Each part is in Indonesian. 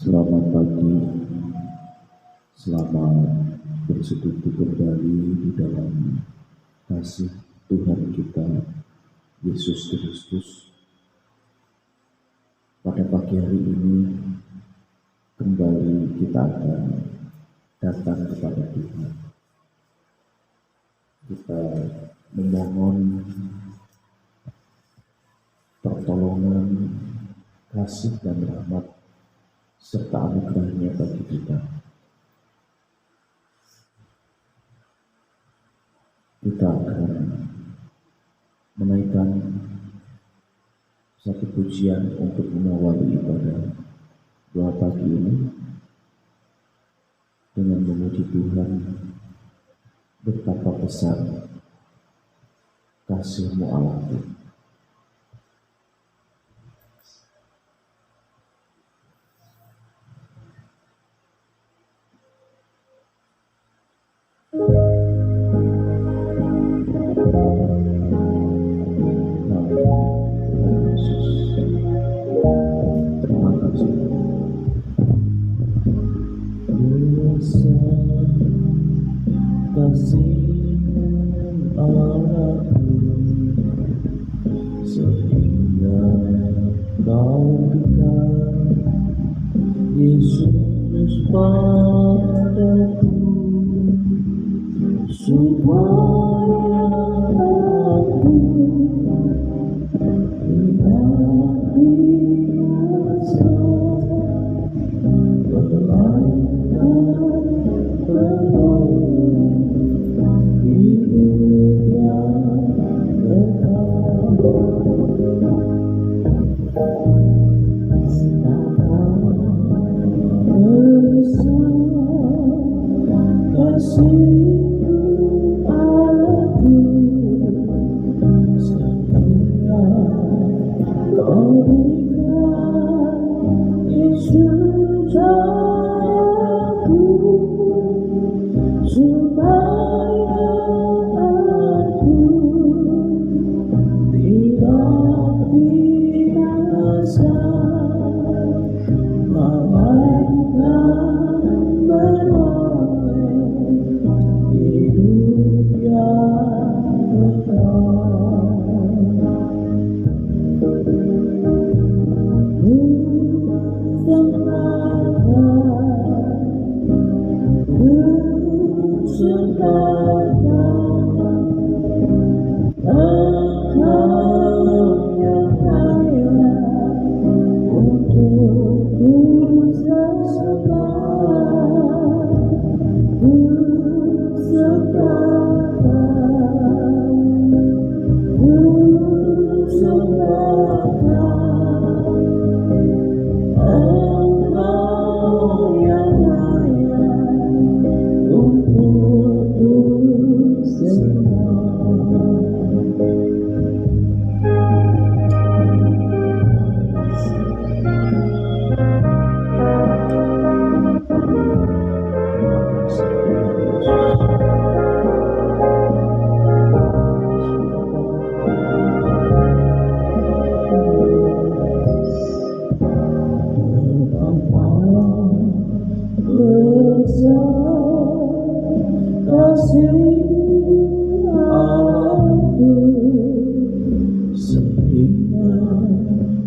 Selamat pagi, selamat bersekutu kembali di dalam kasih Tuhan kita, Yesus Kristus. Pada pagi hari ini, kembali kita akan datang kepada Tuhan. Kita memohon pertolongan, kasih dan rahmat serta anugerahnya bagi kita. Kita akan menaikkan satu pujian untuk mengawali ibadah doa pagi ini dengan memuji Tuhan, betapa besar kasih-Mu Allahku. Kasih-Mu Allahku, sehingga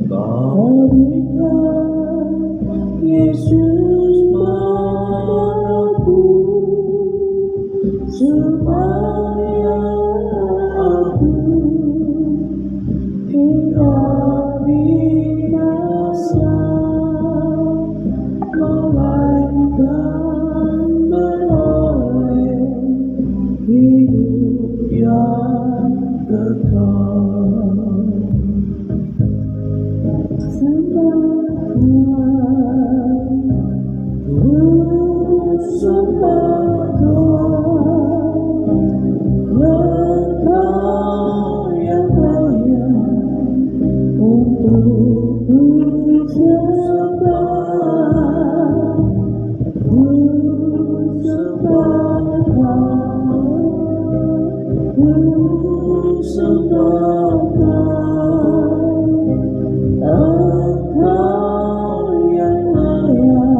Kau berikan Yesus padaku, supaya aku tidak binasa, melainkan Engkau yang layak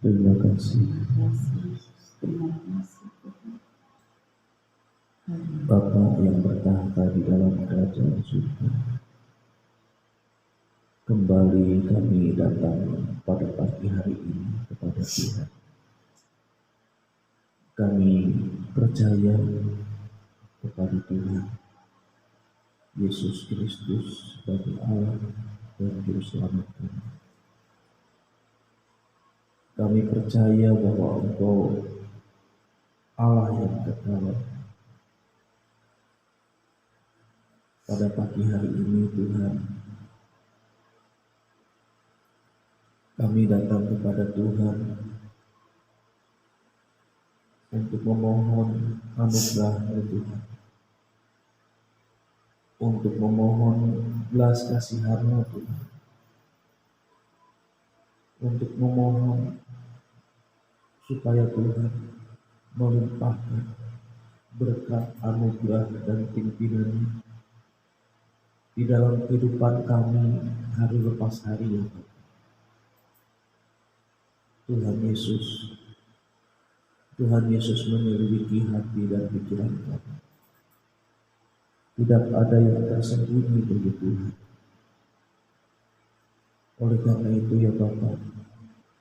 Terima kasih Bapa yang bertahta di dalam kerajaan surga. Kembali kami datang pada pagi hari ini kepada Tuhan. Kami percaya kepada Tuhan Yesus Kristus sebagai Allah dan Juru Selamat kami. Kami percaya bahwa Engkau Allah yang kekal. Pada pagi hari ini Tuhan, kami datang kepada Tuhan untuk memohon anugerah-Mu Tuhan, untuk memohon belas kasihan-Mu Tuhan, untuk memohon supaya Tuhan melimpahkan berkat anugerah dan pimpinan di dalam kehidupan kami hari lepas hari ya Tuhan Yesus. Tuhan Yesus menyelidiki hati dan pikiran kami. Tidak ada yang tersembunyi bagi Tuhan. Oleh karena itu ya Bapa,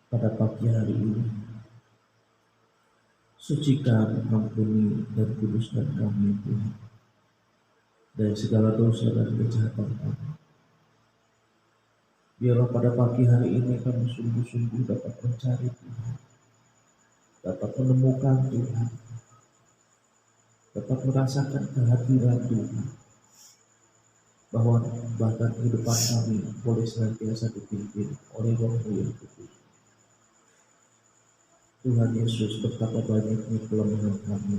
pada pagi hari ini sucikan, ampuni dan kuduskan kami Tuhan dari segala dosa dan kejahatan kami. Biarlah pada pagi hari ini kami sungguh-sungguh dapat mencari Tuhan, dapat menemukan Tuhan, dapat merasakan kehadiran Tuhan, bahwa bahkan kehidupan kami boleh senantiasa dipimpin oleh Roh-Mu yang kudus. Tuhan Yesus, betapa banyaknya kelemahan kami,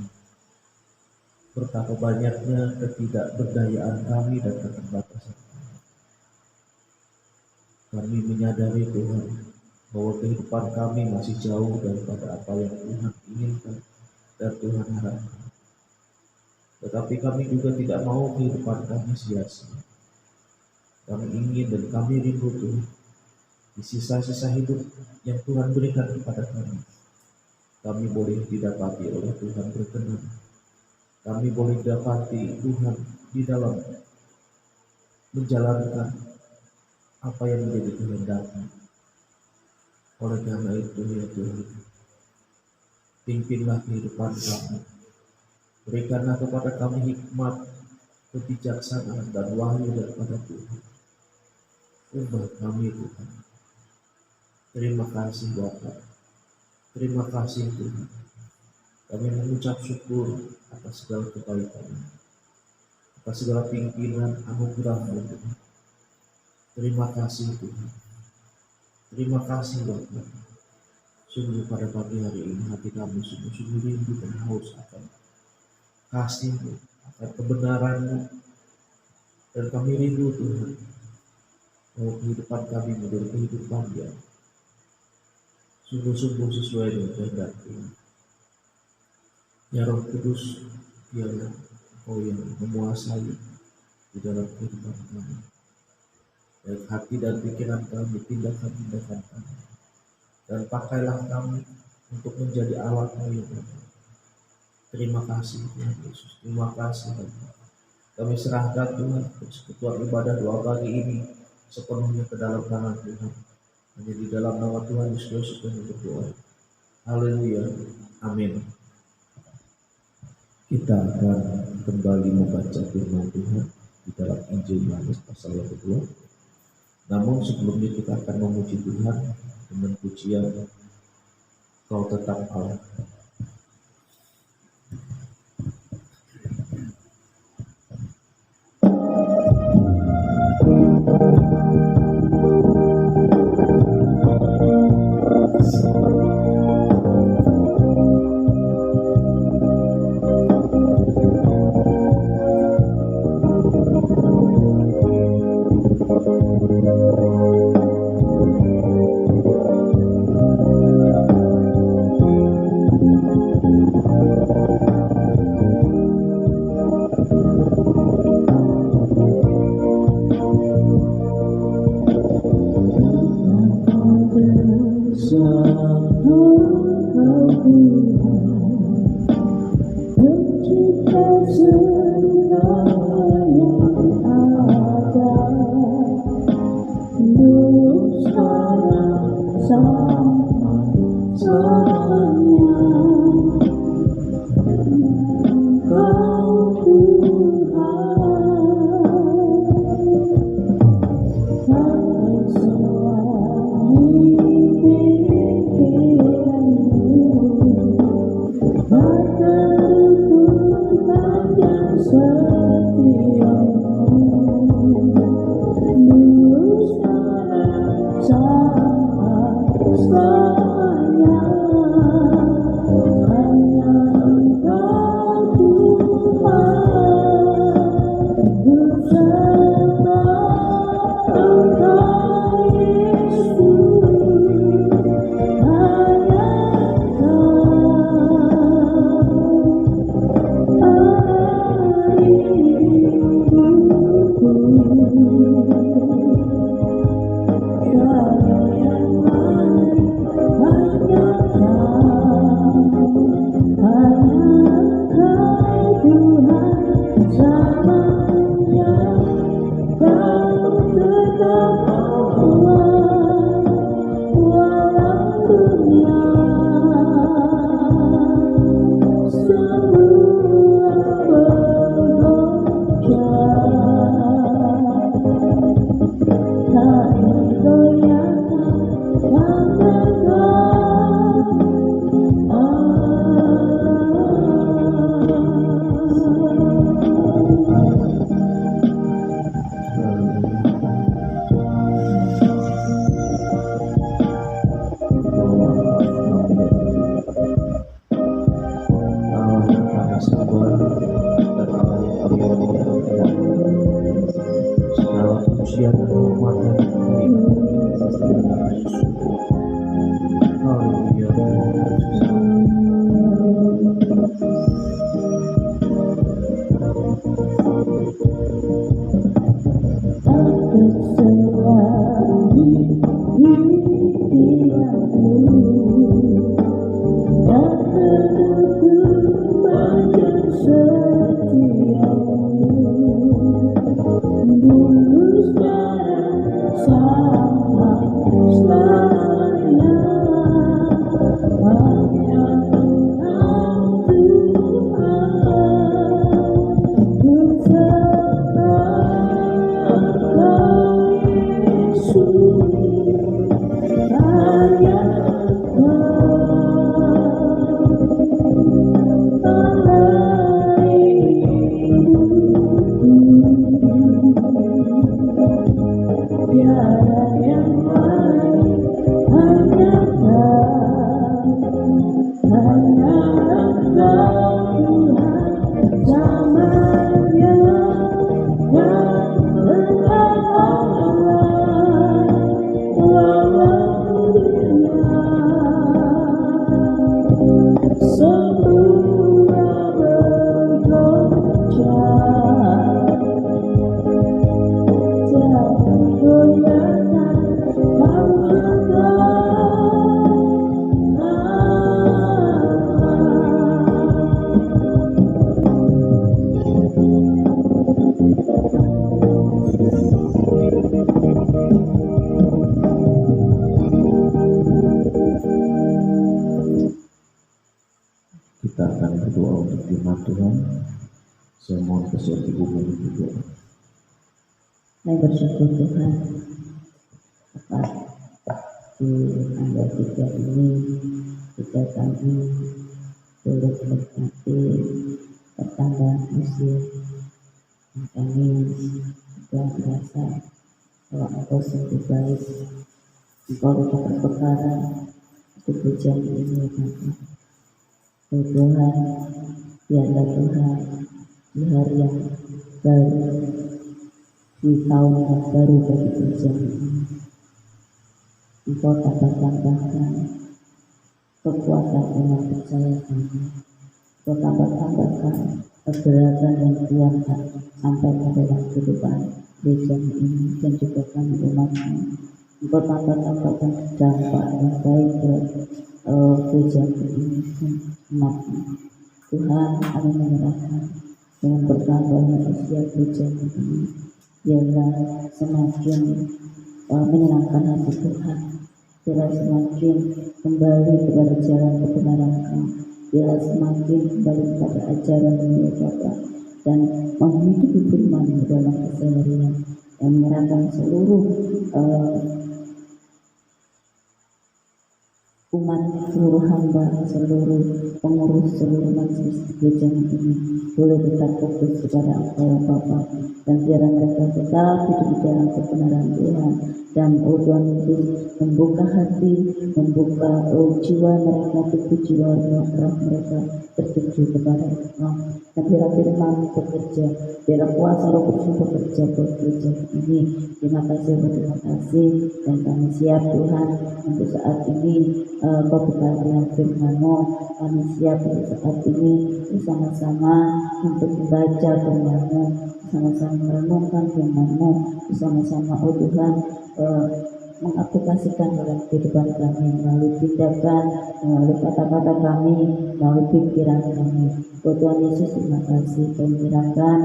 betapa banyaknya ketidakberdayaan kami dan keterbatasan kami. Kami menyadari Tuhan bahwa kehidupan kami masih jauh daripada apa yang Tuhan inginkan dan Tuhan harapkan. Tetapi kami juga tidak mau kehidupan kami sia-sia. Kami ingin dan kami rindu Tuhan, di sisa-sisa hidup yang Tuhan berikan kepada kami boleh didapati oleh Tuhan berkenan. Kami boleh didapati Tuhan di dalam menjalankan apa yang menjadi kehendak-Mu. Oleh karena itu ya Tuhan, pimpinlah kehidupan kami. Berikanlah kepada kami hikmat, kebijaksanaan dan wahyu daripada Tuhan. Ubah kami Tuhan. Terima kasih Bapa. Terima kasih Tuhan. Kami mengucap syukur atas segala kebaikan, atas segala pimpinan anugerah-Mu Tuhan. Terima kasih Tuhan. Terima kasih Bapa. Sungguh pada pagi hari ini hati kami sungguh-sungguh rindu dan haus akan kasih-Mu, akan kebenaran-Mu. Dan kami rindu Tuhan, bahwa kehidupan kami menjadi kehidupan yang sungguh-sungguh sesuai dengan kehendak Tuhan. Ya Roh Kudus, biarlah Engkau yang menguasai di dalam kehidupan kami, baik hati dan pikiran kami, tindakan-tindakan kami. Dan pakailah kami untuk menjadi alat-Mu yang benar. Terima kasih Tuhan Yesus. Terima kasih Tuhan. Kami serahkan Tuhan persekutuan ibadah doa pagi ini sepenuhnya ke dalam tangan Tuhan. Hanya di dalam nama Tuhan Yesus Kristus kami berdoa. Haleluya. Amin. Kita akan kembali membaca firman Tuhan di dalam Injil Yohanes pasal yang kedua. Namun sebelumnya kita akan memuji Tuhan dengan pujian Kau Tetap Allah. Kita akan berdoa untuk firman Tuhan. Saya mohon kesian Ibu Memi juga. Saya bersyukur Tuhan atas di tanggal 3 ini kita kami boleh menikmati pertambahan usia. Kami juga merasa bahwa Engkau sungguh baik, Engkau tidak berperkara untuk pujian ini Bapak. Tuhan, biarlah Tuhan di hari yang baru, di tahun yang baru bagi pujian ini, Engkau tambah-tambahkan kekuatan iman percaya kami. Engkau tambah-tambahkan pergerakan yang Tuhan sampai ke dalam kehidupan gereja ini dan juga kami umatmu. Engkau tambah-tambahkan dampak yang baik ke gereja ini dan umatmu. Tuhan, kami menyerahkan dengan bertambahnya usia gereja ini, biarlah semakin menyenangkan hati Tuhan, biarlah semakin kembali kepada jalan kebenaran Kau, biarlah semakin kembali kepada ajaran ya Bapa, dan menghidupi firman dalam keseharian, dan menyerahkan seluruh umat, seluruh hamba, seluruh pengurus, seluruh majelis gereja ini boleh tetap fokus kepada Engkau ya Bapa, dan biarlah mereka tetap hidup di dalam kebenaran Tuhan. Dan Tuhan Yesus membuka hati, membuka jiwa mereka, tubuh jiwa roh mereka tertuju kepada Engkau. Dan biarlah firman bekerja, biarlah kuasa Roh Kudus bekerja buat gereja ini. Terima kasih, dan kami siap Tuhan untuk saat ini. Kau berkata dengan firman-Mu, kami siap untuk saat ini bersama-sama untuk membaca firman-Mu, bersama-sama merenungkan firman-Mu, bersama-sama Tuhan mengaplikasikan dalam kehidupan kami melalui tindakan, melalui kata-kata kami, melalui pikiran kami. Tuhan Yesus, terima kasih kami menyerahkan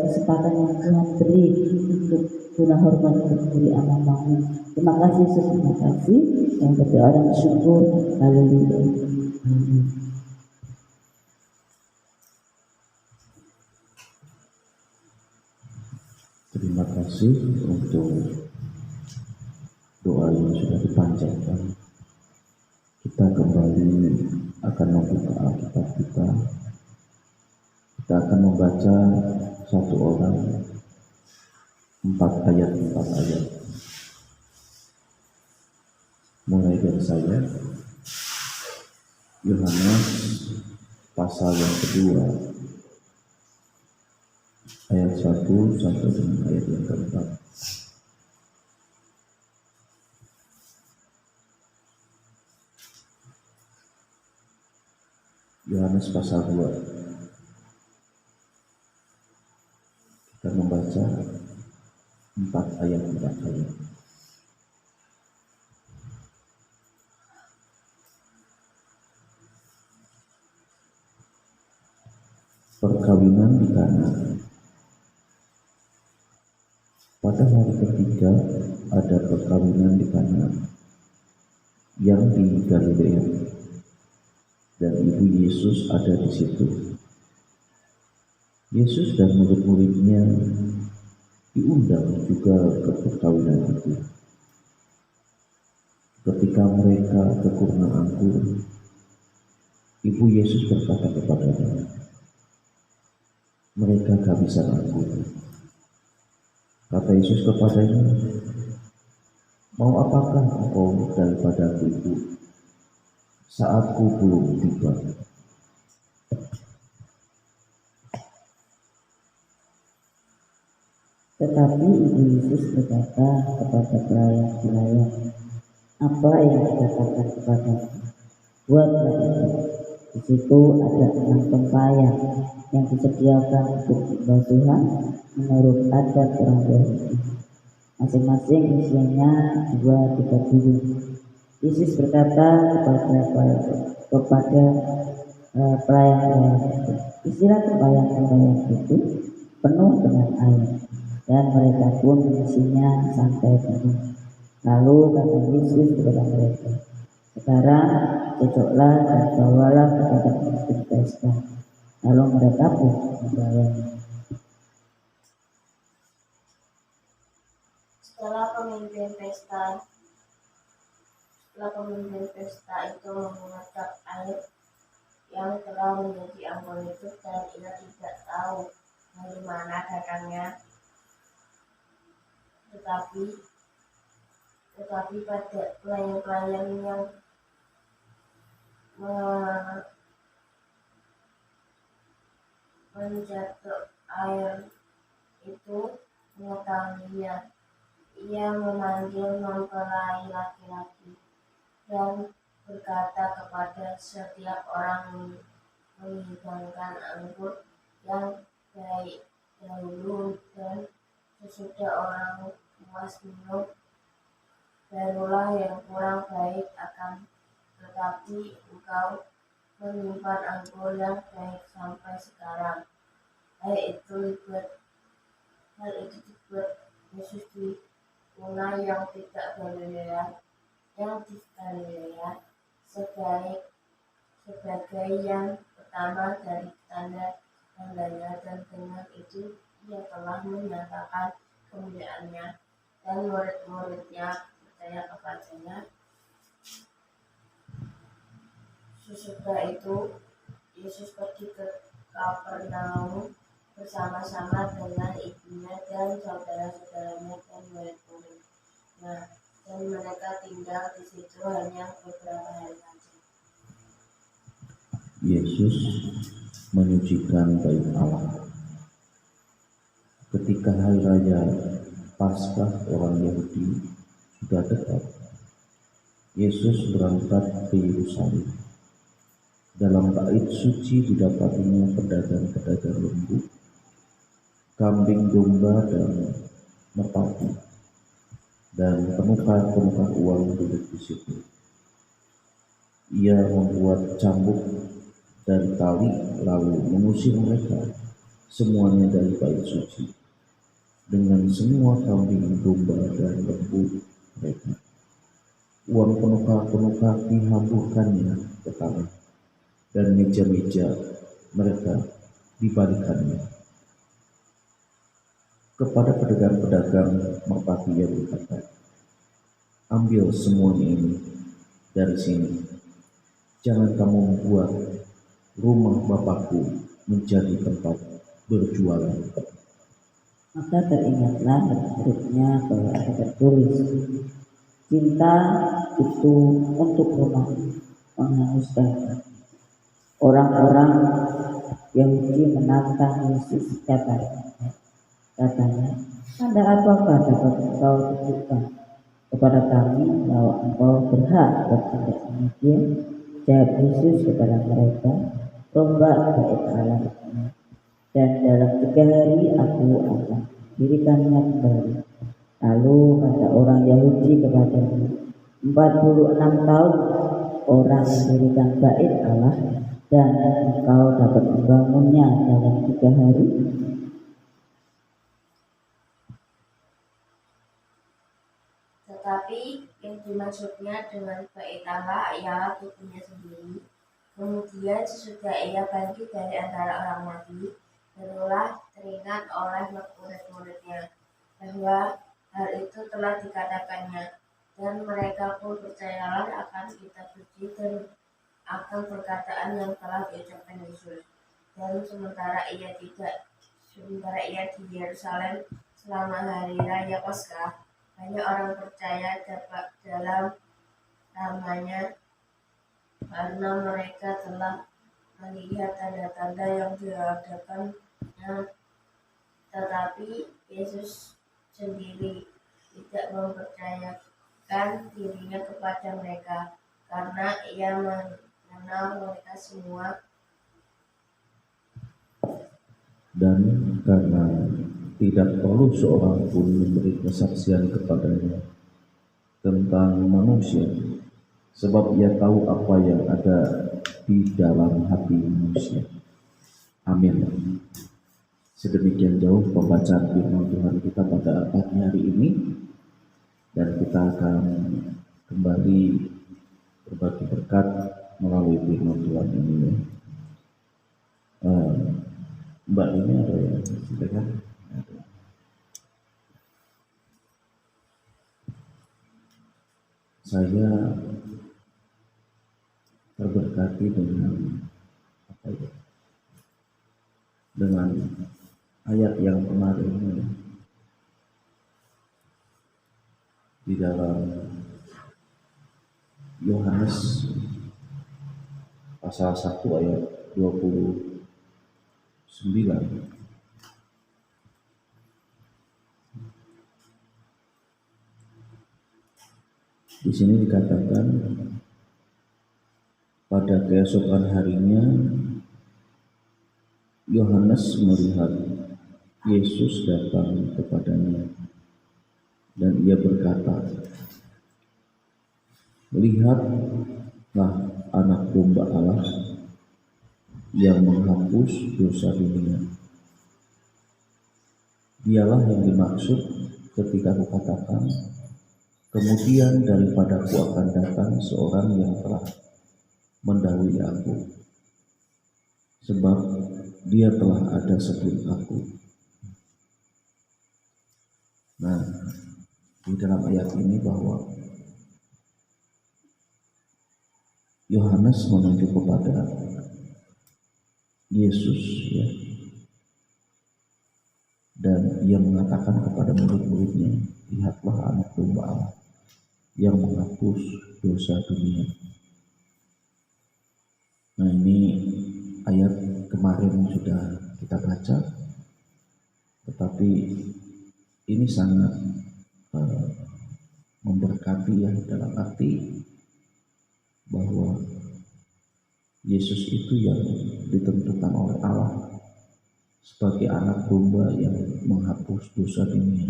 kesempatan yang Tuhan beri untuk guna hormat berdiri anak-anak-Mu. Terima kasih Yesus, terima kasih. Yang berdoa dan syukur, haleluya. Terima kasih untuk doa yang sudah dipanjatkan. Kita kembali akan membuka Alkitab kita. Kita akan membaca satu orang 4 ayat. Mulai dari saya, Yohanes pasal yang kedua, ayat 1 sampai dengan ayat yang keempat. Yohanes pasal 2. Kita membaca 4 ayat. Perkawinan di Kana. Pada hari ketiga ada perkawinan di Kana yang di Galilea, dan ibu Yesus ada di situ. Yesus dan murid-muridnya diundang juga ke perkawinan itu. Ketika mereka ke kurna anggur, ibu Yesus berkata kepadanya, "Mereka kehabisan anggur." Kata Yesus kepadanya, "Mau apakah engkau daripadaku itu? Saatku belum tiba." Tetapi ibu Yesus berkata kepada pelayan-pelayan, "Apa yang dikatakan kepadaku, buatlah itu." Di situ ada 6 tempayan yang disediakan untuk pembasuhan menurut adat orang Yahudi. Masing-masing isinya 2-3 bulu. Yesus berkata kepada pelayan-pelayan itu, "Isilah tempayan-tempayan itu penuh dengan air." Dan mereka pun mengisinya sampai penuh. Lalu kata Yesus kepada mereka, "Sekarang cocoklah dan bawalah kepada pemimpin pesta." Lalu mereka pun pegawainya. Setelah pemimpin pesta itu mengucap air yang telah menjadi anggur itu dan ia tidak tahu dari mana datangnya, tetapi pada pelayan-pelayan yang menjatuh air itu mengetahuinya. Ia memanggil mempelai laki-laki dan berkata kepada setiap orang menghidangkan anggur yang baik dahulu, dan sesudah orang puas minum, barulah yang kurang baik akan tetapi engkau menyimpan anggur yang baik sampai sekarang. Hal itu dibuat Yesus di Kana yang di Galilea sebagai yang pertama dari tanda-tandanya, dan dengan itu ia telah menyatakan kemuliaannya, dan murid-muridnya percaya kepadanya. Sesudah itu Yesus pergi ke Kapernaum bersama-sama dengan ibunya dan saudara-saudaranya dan murid-muridnya, dan mereka tinggal di situ hanya beberapa hari saja. Yesus menyucikan bait Allah. Ketika hari raya Paskah orang Yahudi sudah dekat, Yesus berangkat ke Yerusalem. Dalam bait suci didapatinya pedagang-pedagang lembu, kambing domba dan merpati, dan penukar-penukar uang duduk di situ. Ia membuat cambuk dari tali lalu mengusir mereka semuanya dari bait suci dengan semua kambing domba dan lembu mereka. Uang penukar-penukar dihamburkannya ke tanah, dan meja-meja mereka dibalikannya. Kepada pedagang-pedagang merpati ia berkata, "Ambil semuanya ini dari sini. Jangan kamu membuat rumah Bapakku menjadi tempat berjualan." Maka teringatlah hurufnya bahwa ada tertulis, cinta itu untuk rumah menghanguskan. Orang-orang Yahudi menantang Yesus, katanya, "Tanda apakah dapat engkau tunjukkan kepada kami bahwa engkau berhak bertindak demikian?" Jawab Yesus kepada mereka, "Rombak bait Allah ini, dan dalam 3 hari aku akan dirikannya kembali." Lalu kata orang Yahudi kepadanya, 46 tahun orang mendirikan bait Allah, dan engkau dapat membangunnya dalam 3 hari? Tetapi yang dimaksudnya dengan bait Allah ialah tubuhnya sendiri. Kemudian sesudah ia bangkit dari antara orang mati, barulah teringat oleh murid-muridnya bahwa hal itu telah dikatakannya, dan mereka pun percayalah akan kitab suci dan akan perkataan yang telah diucapkan Yesus. Dan sementara ia di Yerusalem selama hari raya Paskah, banyak orang percaya dalam namanya karena mereka telah melihat tanda-tanda yang diadakannya. Tetapi Yesus sendiri tidak mempercayakan dirinya kepada mereka, karena ia mengenal mereka semua, Dan karena tidak perlu seorang pun memberi kesaksian kepadanya tentang manusia, sebab ia tahu apa yang ada di dalam hati manusia. Amin. Sedemikian jauh pembacaan firman Tuhan kita pada pagi hari ini, dan kita akan kembali berbagi berkat melalui firman Tuhan ini. Mbak ini ada yang silakan. Saya terberkati dengan apa ya, dengan ayat yang kemarin ini di dalam Yohanes pasal 1 ayat 29. Di sini dikatakan pada keesokan harinya Yohanes melihat Yesus datang kepadanya dan ia berkata, "Lihatlah anak domba Allah yang menghapus dosa dunia." Dialah yang dimaksud ketika kukatakan, kemudian daripadaku akan datang seorang yang telah mendahului aku, sebab dia telah ada sebelum aku. Nah, di dalam ayat ini bahwa Yohanes menunjuk kepada Yesus, ya, dan ia mengatakan kepada murid-muridnya, "Lihatlah anak domba Allah yang menghapus dosa dunia." Nah, ini ayat kemarin sudah kita baca, tetapi ini sangat memberkati, ya, dalam arti bahwa Yesus itu yang ditentukan oleh Allah sebagai anak domba yang menghapus dosa dunia.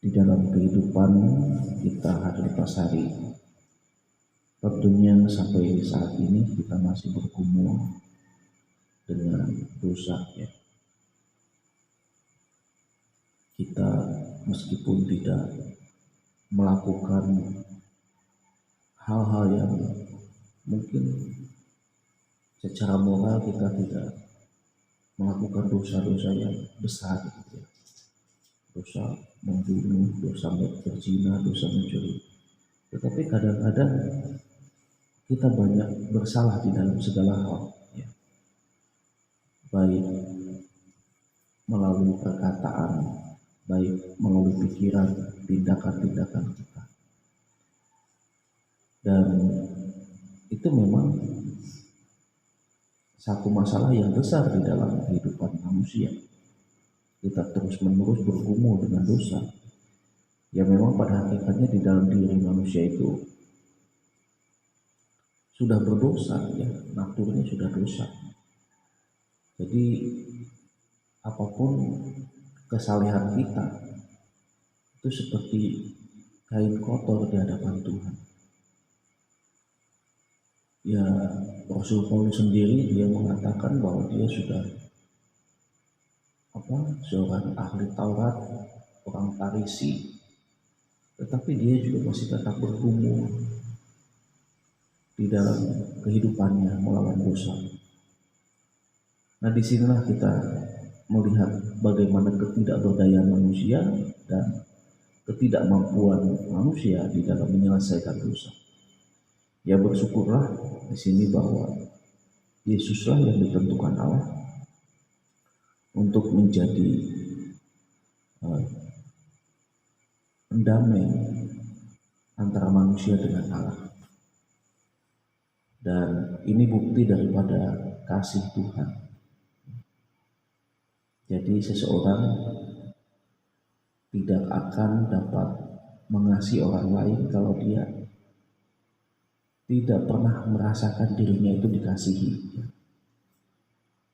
Di dalam kehidupan kita hari lepas hari, tentunya sampai saat ini kita masih bergumul dengan dosa, ya. Kita meskipun tidak melakukan hal-hal yang mungkin secara moral kita tidak melakukan dosa-dosa yang besar, gitu, ya. Dosa membunuh, dosa berzina, dosa mencuri. Tetapi kadang-kadang kita banyak bersalah di dalam segala hal, ya. Baik melalui perkataan, baik melalui pikiran, tindakan-tindakan kita. Dan itu memang satu masalah yang besar di dalam kehidupan manusia. Kita terus-menerus bergumul dengan dosa. Ya, memang pada hakikatnya di dalam diri manusia itu sudah berdosa, ya, naturnya sudah dosa. Jadi apapun kesalehan kita itu seperti kain kotor di hadapan Tuhan. Ya, Rasul Paulus sendiri dia mengatakan bahwa dia sudah seorang ahli Taurat, orang Farisi, tetapi dia juga masih tetap bergumul di dalam kehidupannya melawan dosa. Nah, disinilah kita melihat bagaimana ketidakberdayaan manusia dan ketidakmampuan manusia di dalam menyelesaikan dosa. Ya, bersyukurlah di sini bahwa Yesuslah yang ditentukan Allah untuk menjadi pendamai antara manusia dengan Allah. Dan ini bukti daripada kasih Tuhan. Jadi seseorang tidak akan dapat mengasihi orang lain kalau dia tidak pernah merasakan dirinya itu dikasihi,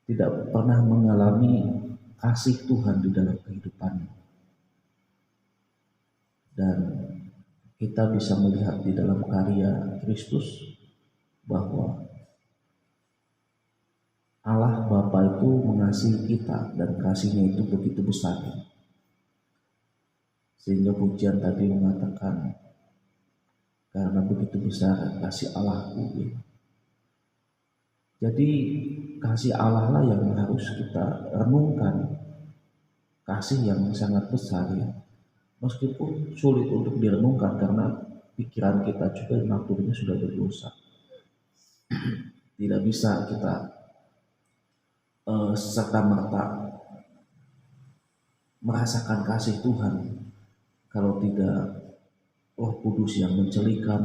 tidak pernah mengalami kasih Tuhan di dalam kehidupannya. Dan kita bisa melihat di dalam karya Kristus bahwa Allah Bapa itu mengasihi kita dan kasihnya itu begitu besar, sehingga pujian tadi mengatakan karena begitu besar kasih Allahku. Ya. Jadi kasih Allah lah yang harus kita renungkan, kasih yang sangat besar ya. Meskipun sulit untuk direnungkan karena pikiran kita juga naturnya sudah berdosa. Tidak bisa kita serta-merta merasakan kasih Tuhan kalau tidak Roh Kudus yang mencelikan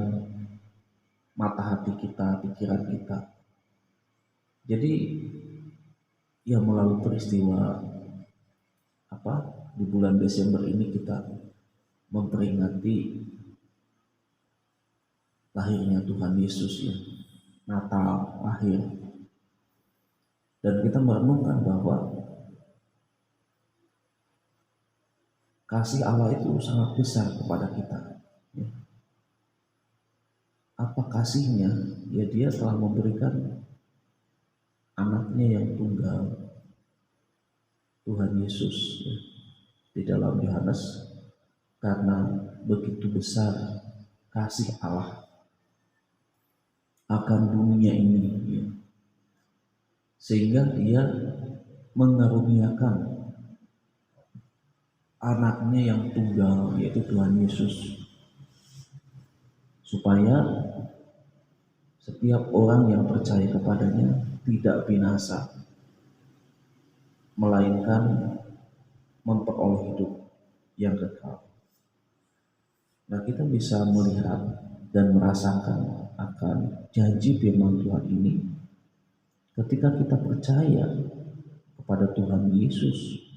mata hati kita, pikiran kita. Jadi ya melalui peristiwa di bulan Desember ini kita memperingati lahirnya Tuhan Yesus ya, Natal akhir, dan kita merenungkan bahwa kasih Allah itu sangat besar kepada kita. Ya. Apa kasihnya? Ya dia telah memberikan anaknya yang tunggal, Tuhan Yesus ya. Di dalam Yohanes, karena begitu besar kasih Allah akan dunia ini ya. Sehingga dia mengaruniakan anaknya yang tunggal, yaitu Tuhan Yesus, supaya setiap orang yang percaya kepadanya tidak binasa, melainkan memperoleh hidup yang kekal. Nah, kita bisa melihat dan merasakan akan janji firman Tuhan ini ketika kita percaya kepada Tuhan Yesus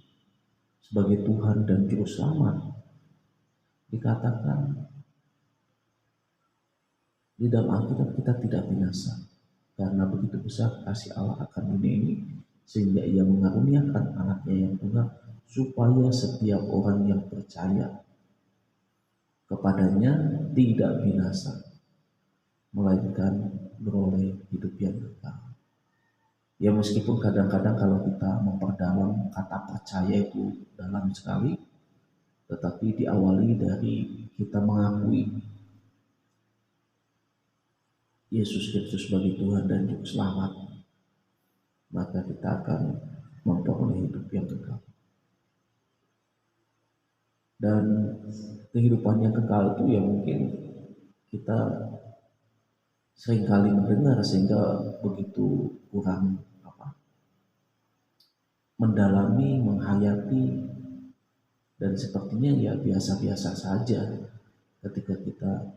sebagai Tuhan dan Juru Selamat. Dikatakan di dalam Alkitab kita tidak binasa, karena begitu besar kasih Allah akan dunia ini, sehingga ia mengaruniakan anaknya yang tunggal, supaya setiap orang yang percaya kepadanya tidak binasa, melainkan beroleh hidup yang kekal. Ya meskipun kadang-kadang kalau kita memperdalam kata percaya itu dalam sekali, tetapi diawali dari kita mengakui Yesus Kristus sebagai Tuhan dan Juru Selamat, maka kita akan memperoleh hidup yang kekal. Dan kehidupan yang kekal itu ya mungkin kita seringkali mendengar sehingga begitu kurang mendalami, menghayati, dan sepertinya ya biasa-biasa saja ketika kita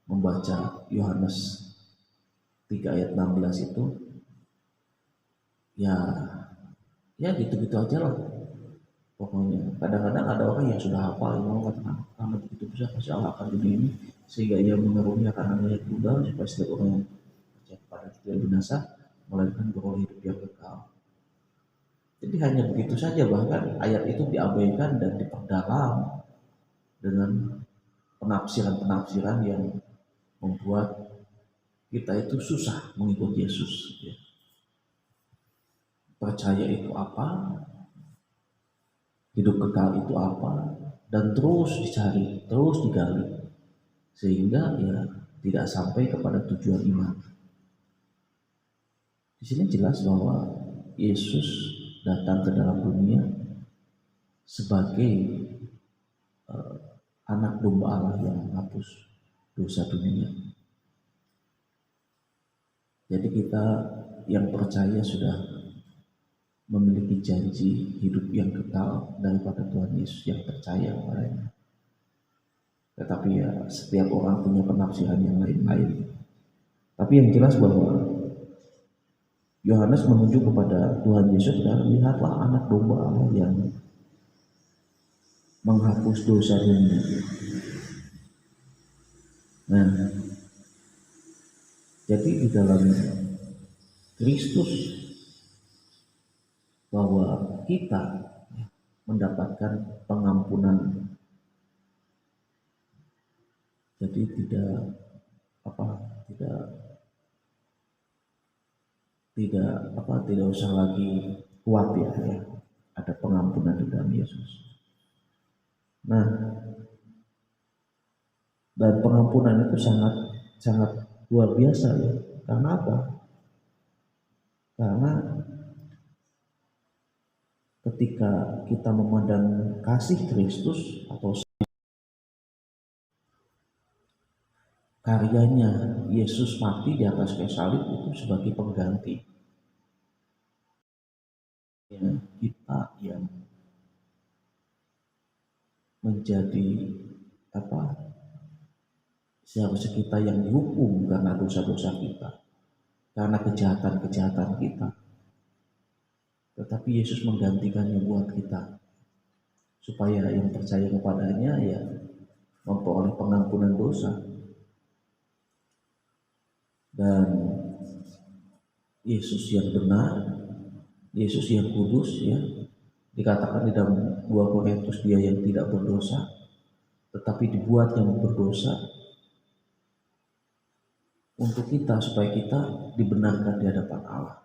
membaca Yohanes 3 ayat 16 itu ya gitu-gitu aja lah. Pokoknya kadang-kadang ada orang yang sudah hafal yang katakan karena begitu besar kasih Allah akan dunia ini, sehingga ia mengaruniakan anaknya yang tunggal, supaya setiap orang yang percaya kepada tidak binasa, melainkan beroleh hidup yang kekal. Jadi hanya begitu saja, bahkan ayat itu diabaikan dan diperdalam dengan penafsiran-penafsiran yang membuat kita itu susah mengikut Yesus. Ya. Percaya itu apa? Hidup kekal itu apa? Dan terus dicari, terus digali, sehingga ya tidak sampai kepada tujuan iman. Di sini jelas bahwa Yesus datang ke dalam dunia sebagai anak domba Allah yang menghapus dosa dunia. Jadi kita yang percaya sudah memiliki janji hidup yang kekal daripada Tuhan Yesus yang percaya kepadanya. Tetapi ya setiap orang punya penafsiran yang lain-lain. Tapi yang jelas bahwa Yohanes menunjuk kepada Tuhan Yesus dan lihatlah anak domba Allah yang menghapus dosa dunia. Nah, jadi di dalam Kristus bahwa kita mendapatkan pengampunan. Jadi tidak usah lagi khawatir ya, ada pengampunan di dalam Yesus. Nah, Dan pengampunan itu sangat sangat luar biasa ya. Karena apa? Karena ketika kita memandang kasih Kristus atau karyanya Yesus mati di atas kayu salib itu sebagai pengganti ya, kita yang menjadi apa, seharusnya kita yang dihukum karena dosa-dosa kita, karena kejahatan-kejahatan kita, tetapi Yesus menggantikannya buat kita supaya yang percaya kepadanya ya memperoleh pengampunan dosa. Dan Yesus yang benar, Yesus yang kudus ya, dikatakan di dalam 2 Korintus dia yang tidak berdosa tetapi dibuat yang berdosa untuk kita supaya kita dibenarkan di hadapan Allah.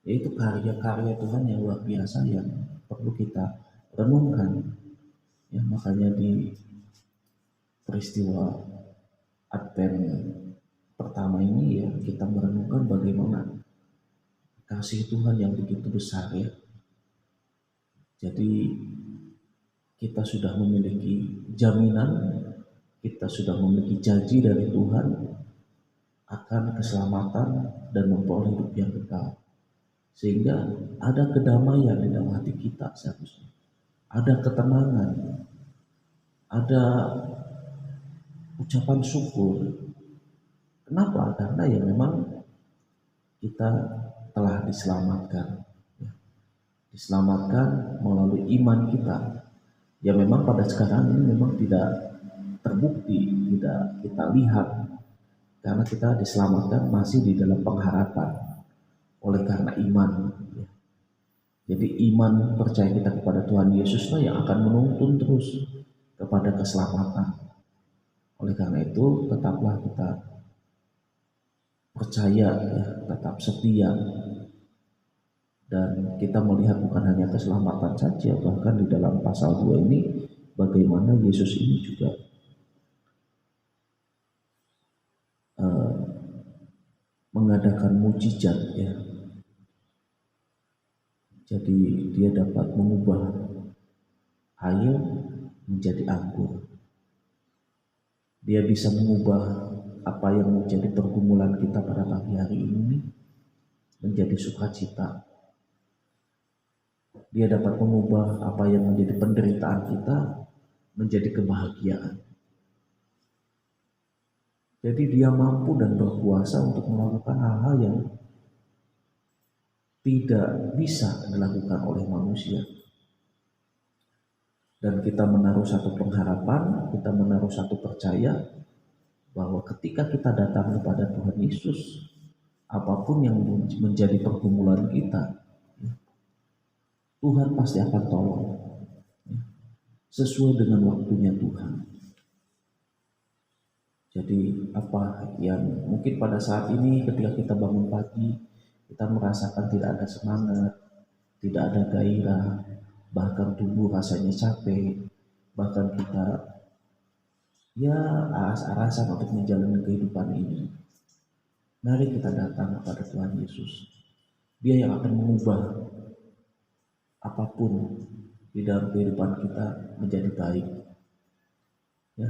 Yaitu karya-karya Tuhan yang luar biasa yang perlu kita renungkan ya. Makanya di peristiwa Advent pertama ini ya kita merenungkan bagaimana kasih Tuhan yang begitu besar ya. Jadi kita sudah memiliki jaminan, kita sudah memiliki janji dari Tuhan akan keselamatan dan memperoleh hidup yang kekal. Sehingga ada kedamaian di dalam hati kita seharusnya. Ada ketenangan, ada ucapan syukur. Kenapa? Karena ya memang kita telah diselamatkan. Diselamatkan melalui iman kita. Ya memang pada sekarang ini memang tidak terbukti, tidak kita lihat. Karena kita diselamatkan masih di dalam pengharapan. Oleh karena iman ya. Jadi iman percaya kita kepada Tuhan Yesuslah yang akan menuntun terus kepada keselamatan. Oleh karena itu tetaplah kita percaya ya, tetap setia, dan kita melihat bukan hanya keselamatan saja, bahkan di dalam pasal 2 ini bagaimana Yesus ini juga mengadakan mujizat ya. Jadi dia dapat mengubah air menjadi anggur. Dia bisa mengubah apa yang menjadi pergumulan kita pada pagi hari ini menjadi sukacita. Dia dapat mengubah apa yang menjadi penderitaan kita menjadi kebahagiaan. Jadi dia mampu dan berkuasa untuk melakukan hal-hal yang tidak bisa dilakukan oleh manusia. Dan kita menaruh satu pengharapan, kita menaruh satu percaya bahwa ketika kita datang kepada Tuhan Yesus, apapun yang menjadi pergumulan kita, Tuhan pasti akan tolong sesuai dengan waktunya Tuhan. Jadi apa yang mungkin pada saat ini ketika kita bangun pagi kita merasakan tidak ada semangat, tidak ada gairah, bahkan tubuh rasanya capek, bahkan kita ya aras-arasan untuk menjalani kehidupan ini. Mari kita datang kepada Tuhan Yesus. Dia yang akan mengubah apapun di dalam kehidupan kita menjadi baik. Ya,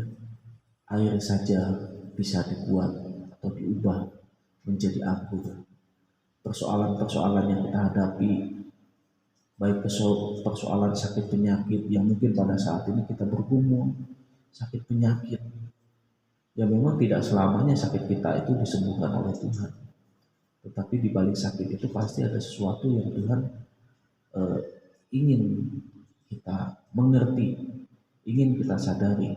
air saja bisa dibuat atau diubah menjadi anggur. Persoalan-persoalan yang kita hadapi, baik persoalan sakit penyakit yang mungkin pada saat ini kita bergumul, sakit penyakit, ya memang tidak selamanya sakit kita itu disembuhkan oleh Tuhan. Tetapi di balik sakit itu pasti ada sesuatu yang Tuhan ingin kita mengerti, ingin kita sadari.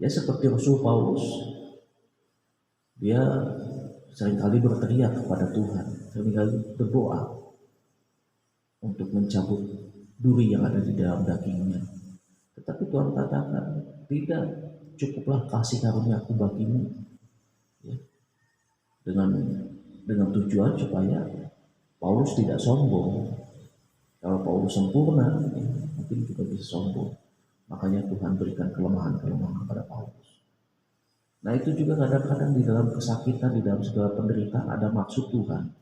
Ya seperti Rasul Paulus, dia seringkali berteriak kepada Tuhan, seringkali berdoa untuk mencabut duri yang ada di dalam dagingnya. Tetapi Tuhan katakan, tidak, cukuplah kasih karunia aku bagimu. Ya. Dengan tujuan supaya Paulus tidak sombong. Kalau Paulus sempurna, ya, mungkin kita bisa sombong. Makanya Tuhan berikan kelemahan-kelemahan kepada Paulus. Nah itu juga kadang-kadang di dalam kesakitan, di dalam segala penderitaan ada maksud Tuhan.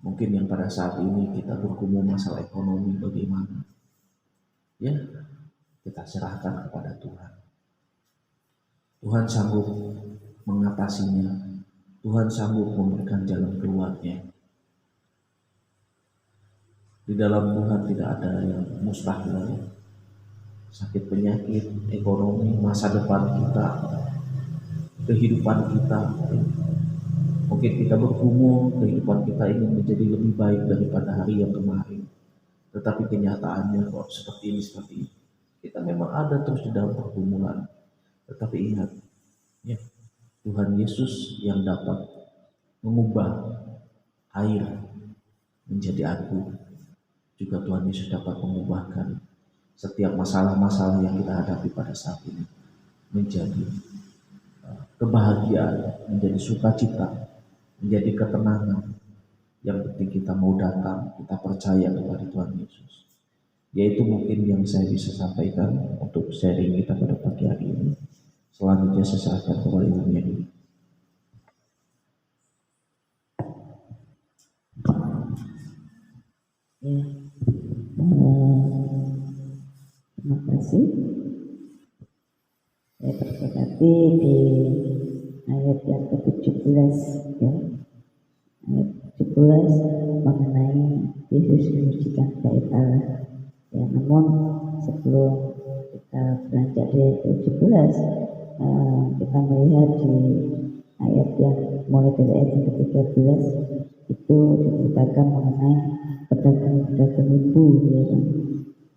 Mungkin yang pada saat ini kita bergumul masalah ekonomi bagaimana, ya kita serahkan kepada Tuhan. Tuhan sanggup mengatasinya, Tuhan sanggup memberikan jalan keluarnya. Di dalam Tuhan tidak ada yang mustahil. Sakit penyakit, ekonomi, masa depan kita, kehidupan kita. Mungkin kita bergumul, kehidupan kita ingin menjadi lebih baik daripada hari yang kemarin. Tetapi kenyataannya kok seperti ini, seperti ini. Kita memang ada terus di dalam pergumulan. Tetapi ingat, ya, Tuhan Yesus yang dapat mengubah air menjadi abu. Juga Tuhan Yesus dapat mengubahkan setiap masalah-masalah yang kita hadapi pada saat ini menjadi kebahagiaan, menjadi sukacita, menjadi ketenangan. Yang penting kita mau datang, kita percaya kepada Tuhan Yesus. Yaitu mungkin yang saya bisa sampaikan untuk sharing kita pada pagi hari ini. Selanjutnya saya serahkan kepada Ibu Mary. Ya, terima kasih. Saya berkati di ayat yang ke-17 ya. Ayat 17 mengenai Yesus mensucikan bait Allah. Ya, namun sebelum kita beranjak di ayat 17, kita melihat di ayat yang mulai dari ayat yang ke-13 itu diceritakan mengenai pedagang-pedagang lembu, ya kan?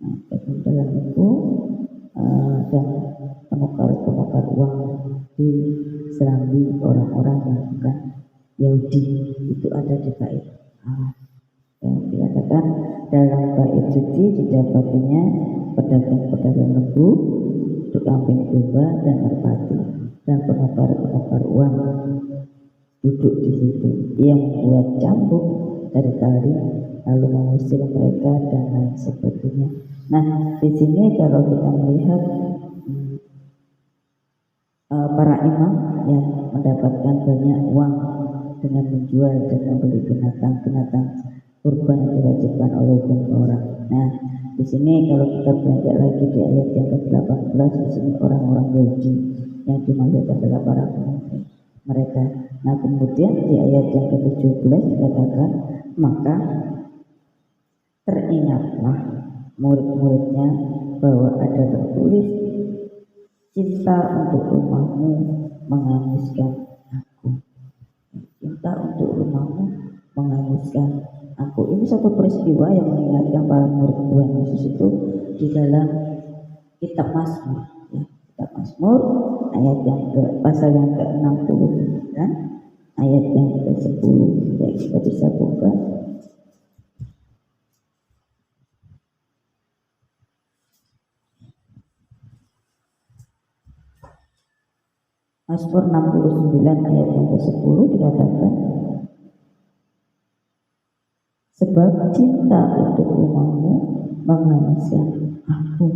Nah, pedagang lembu dan penukar-penukar uang di serambi orang-orang yang bukan Yahudi itu ada di bait Allah. Yang dikatakan dalam bait suci didapatinya pedagang-pedagang lembu, tukang kambing domba dan merpati, dan penukar-penukar uang duduk di situ. Ia membuat cambuk dari tali lalu mengusir mereka dan lain sebagainya. Nah, di sini kalau kita melihat para imam yang mendapatkan banyak uang dengan menjual dan membeli binatang-binatang kurban yang diwajibkan oleh hukum Taurat. Nah, di sini kalau kita beranjak lagi di ayat yang ke-18, di sini orang-orang Yahudi yang dimaksudkan adalah para pemimpin mereka. Nah, kemudian di ayat yang ke-17 dikatakan, maka teringatlah murid-muridnya bahwa ada tertulis, cinta untuk rumahmu menghanguskan aku. Cinta untuk rumahmu menghanguskan aku. Ini satu peristiwa yang mengingatkan para murid Tuhan Yesus itu di dalam kitab Mazmur, ya. Kitab Mazmur ayat yang pasal yang ke-69 ayat yang ke-10, ya, kita bisa buka. Mazmur 69 ayat yang ke-10 dikatakan, sebab cinta untuk rumahmu menghanguskan aku,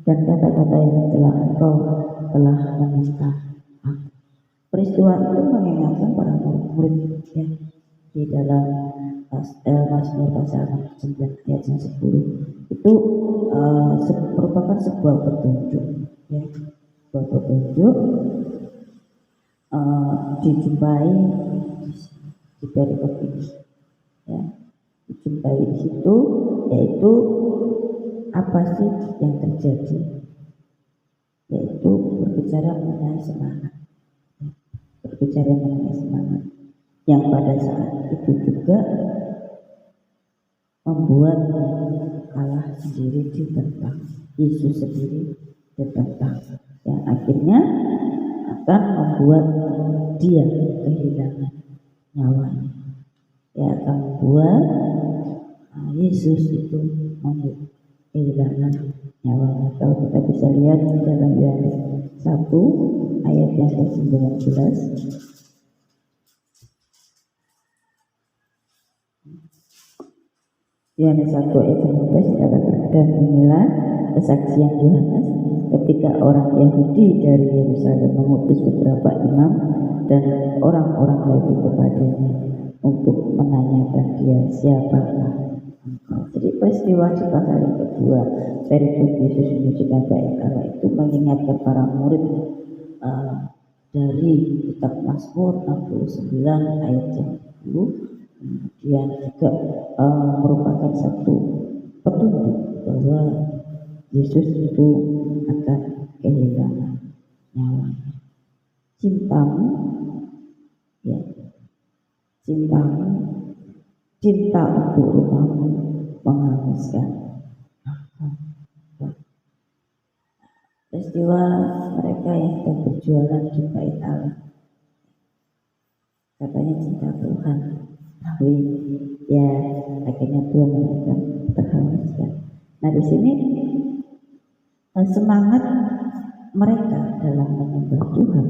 dan kata-kata yang telah engkau telah meminta aku. Peristiwa itu mengingatkan para murid ya, di dalam Mazmur pasal 69 ayat yang 10 itu merupakan sebuah petunjuk, ya, sebuah petunjuk dijumpai di perikop ini, ya, dijumpai di situ, yaitu apa sih yang terjadi, yaitu berbicara mengenai semangat, ya, berbicara mengenai semangat yang pada saat itu juga membuat Allah sendiri ditentang, Yesus sendiri ditentang, yang akhirnya akan membuat dia kehilangan nyawanya, ya, akan membuat Yesus itu kehilangan nyawanya. Kalau kita bisa lihat di dalam Yohanes 1 ayat yang ke-19, Yohanes 1 ayat 19 dikatakan, dan inilah kesaksian Yohanes ketika orang Yahudi dari Yerusalem mengutus beberapa imam dan orang-orang Lewi kepadanya untuk menanyakan dia, siapakah engkau? Jadi peristiwa di pasal yang kedua perikop Yesus menunjukkan bait Allah itu mengingatkan para murid dari kitab Mazmur 69 ayat yang 10, kemudian juga merupakan satu petunjuk bahwa Yesus itu akan kehilangan nyawanya. Cintamu, ya, cintamu, cinta untuk rumahmu menghanguskan. Peristiwa mereka yang sedang berjualan di bait Allah, katanya cinta Tuhan, tapi ya akhirnya Tuhan yang akan terhanguskan. Nah di sini semangat mereka dalam menyembah Tuhan,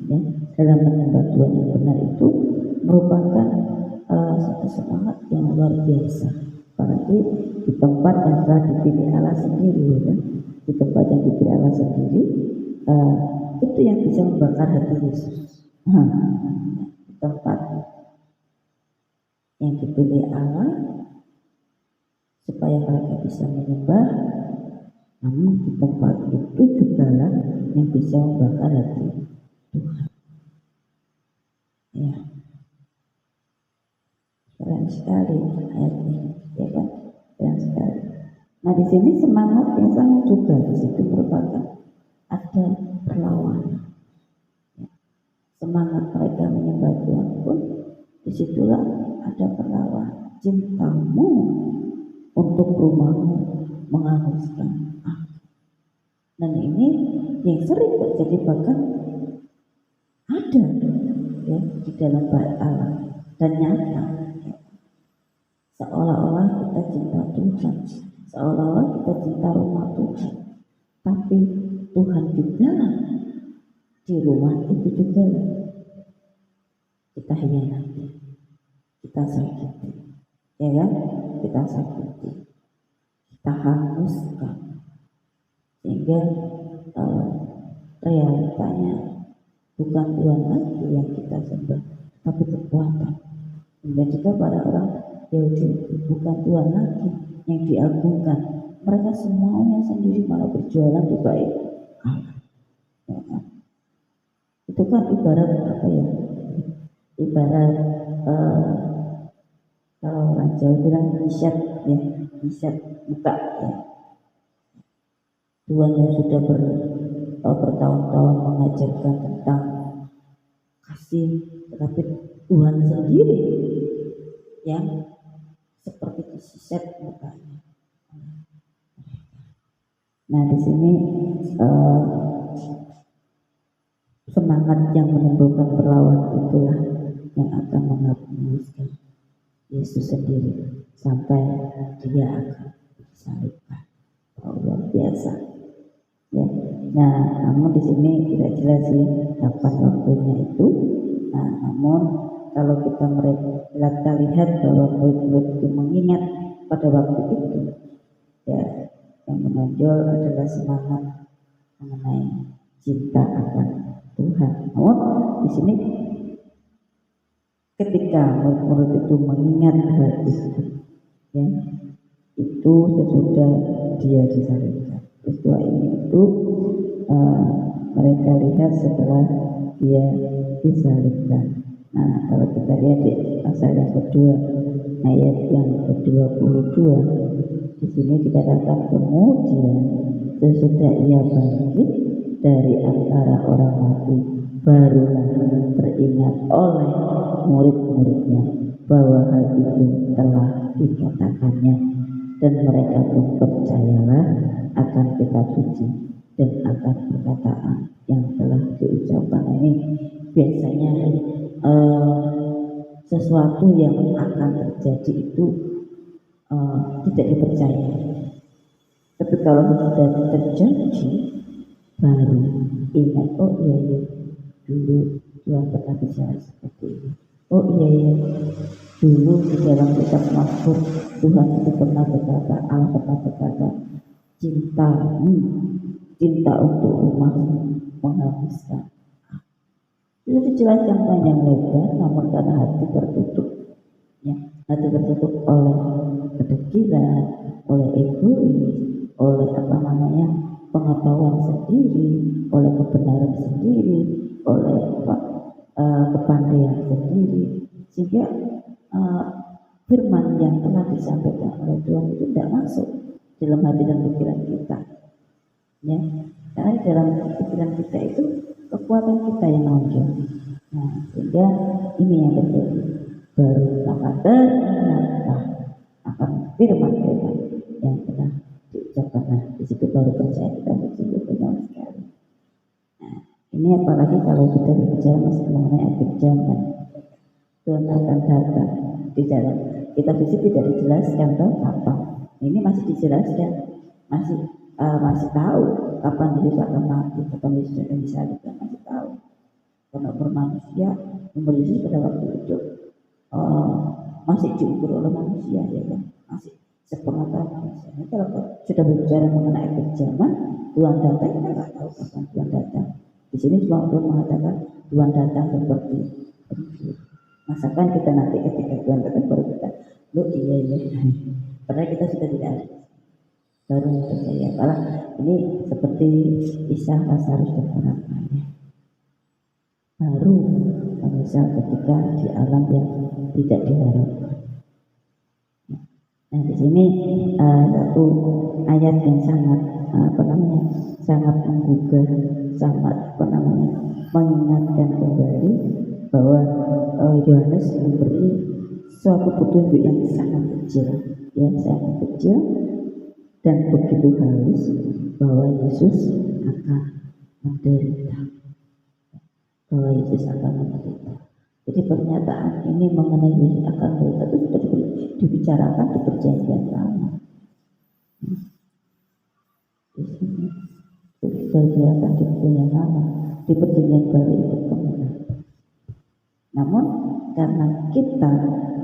ya, dalam menyembah Tuhan yang benar itu merupakan satu semangat yang luar biasa. Apalagi di tempat yang telah dipilih Allah sendiri, ya kan? Di tempat yang dipilih Allah sendiri, itu yang bisa membakar hati Yesus. Di tempat yang dipilih Allah supaya mereka bisa menyembah, namun di tempat itu juga lah yang bisa membakar hati Tuhan. Ya, keren sekali ayat ini, ya kan? Keren sekali. Nah di sini semangat yang sama juga di situ merupakan ada perlawanan. Ya. Semangat mereka menyembah Tuhan pun disitulah ada perlawanan. Cintamu untuk rumahmu menghanguskan aku. Dan ini yang sering terjadi, bahkan ada ya di dalam bait Allah dan nyata, ya. Seolah-olah kita cinta Tuhan, seolah-olah kita cinta rumah Tuhan, tapi Tuhan juga di rumah itu juga kita hianati, kita sakiti, ya kan? Kita sakiti, kita hanguskan, sehingga realitanya bukan Tuhan lagi yang kita sembah, tapi kekuatan. Dan juga para orang Yahudi bukan Tuhan lagi yang diagungkan, mereka semuanya sendiri malah berjualan di bait Allah. Ya kan? Itu kan ibarat apa ya? Ibarat kalau orang Jawa bilang isyat, ya, isyat buka, ya. Tuhan yang sudah bertahun-tahun mengajarkan tentang kasih, tetapi Tuhan sendiri yang seperti disiset mukanya. Nah di sini semangat yang menimbulkan perlawanan itulah yang akan menghapuskan Yesus sendiri sampai dia akan disalibkan. Luar biasa, ya. Nah namun di sini tidak jelas sih kapan waktunya itu. Nah namun kalau kita lihat bahwa murid-murid itu mengingat pada waktu itu, ya, yang menonjol adalah semangat mengenai cinta akan Tuhan. Namun di sini ketika murid-murid itu mengingat hal itu, ya, itu sesudah dia disalibkan. Peristiwa ini itu mereka lihat setelah dia disalibkan. Nah kalau kita lihat di pasal yang kedua ayat yang ke-22, di sini dikatakan kemudian sesudah ia bangkit dari antara orang mati, barulah teringat oleh murid-muridnya bahwa hal itu telah dikatakannya, dan mereka pun percayalah akan kitab suci dan akan perkataan yang telah diucapkan. Ini biasanya sesuatu yang akan terjadi itu tidak dipercaya, tapi kalau sudah terjadi baru ingat, oh iya ya dulu Tuhan pernah bicara seperti ini, oh iya ya dulu di dalam kitab Mazmur Tuhan itu pernah berkata, Allah pernah berkata cintamu, cinta untuk umatmu menghabiskan. Itu dijelaskan panjang lebar, namun karena hati tertutup, ya, hati tertutup oleh kedegilan, oleh egois, oleh pengetahuan sendiri, oleh kebenaran sendiri, oleh kepandaian sendiri, sehingga firman yang telah disampaikan oleh Tuhan itu tidak masuk dalam hati dan pikiran kita, ya, karena di dalam pikiran kita itu kekuatan kita yang muncul. Nah, sehingga ini yang terjadi. Baru maka ternyata akan firman-firman yang telah diucapkan. Nah, di situ baru percaya kita bersungguh benar sekali. Nah, ini apalagi kalau kita berbicara masih mengenai akhir zaman, Tuhan akan datang di dalam kita fisik tidak dijelaskan apa. Ini masih dijelaskan, masih tahu kapan Yesus akan mati, kapan Yesus akan disalibkan, masih tahu. Karena manusia umur Yesus pada waktu itu masih diukur oleh manusia, ya kan, masih sepengetahuan manusia. Kalau sudah berbicara mengenai akhir zaman, Tuhan datang, kita nggak tahu kapan Tuhan datang. Di sini cuma Tuhan mengatakan Tuhan datang seperti pencuri. Masakan kita nanti ketika Tuhan datang baru kita, iya, padahal kita sudah tidak ada. Baru percaya. Malah ini seperti Isa, Lazarus dan orang lainnya. Baru menyesal ketika di alam yang tidak diharapkan. Nah, di sini satu ayat yang sangat sangat menggugah, sangat mengingatkan kembali bahwa Yohanes memberi suatu petunjuk yang sangat kecil dan begitu halus bahwa Yesus akan menderita. Jadi pernyataan ini mengenai Yesus akan menderita itu sudah dibicarakan di perjanjian lama. Di sini sudah dibicarakan di perjanjian lama, di perjanjian baru itu kemenang. Namun karena kita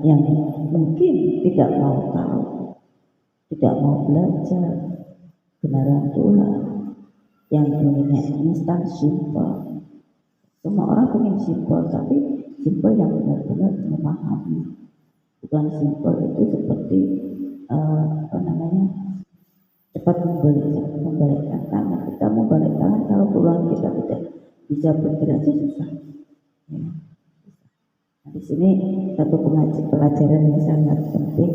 yang mungkin tidak mau tahu, tidak mau belajar kebenaran Tuhan, yang inginnya instan, simpel. Semua orang ingin simpel, tapi simpel yang benar-benar memahami. Bukan simpel itu seperti cepat membalikkan tangan. Kita mau balik tangan kalau tulang kita tidak bisa bergerak susah. Ya. Nah, di sini satu pelajaran yang sangat penting,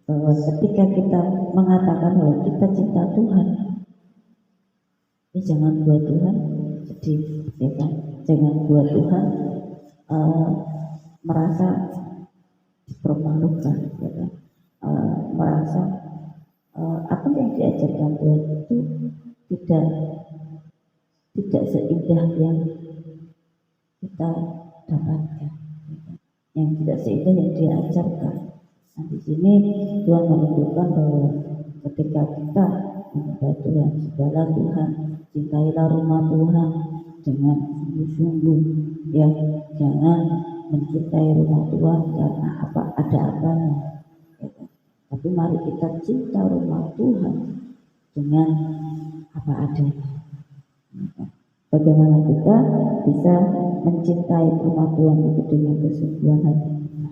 bahwa ketika kita mengatakan bahwa kita cinta Tuhan, ya jangan buat Tuhan sedih, ya kan? Jangan buat Tuhan merasa dipermalukan, ya kan? Merasa apa yang diajarkan Tuhan itu tidak seindah yang kita dapatkan, yang tidak seindah yang Dia ajarkan. Nah, di sini Tuhan menunjukkan bahwa ketika kita menyembah Tuhan, segala Tuhan, cintailah rumah Tuhan dengan sungguh-sungguh, ya, jangan mencintai rumah Tuhan karena ada apanya, ya, tapi mari kita cinta rumah Tuhan dengan apa adanya. Bagaimana kita bisa mencintai rumah Tuhan itu dengan kesungguhan hati kita,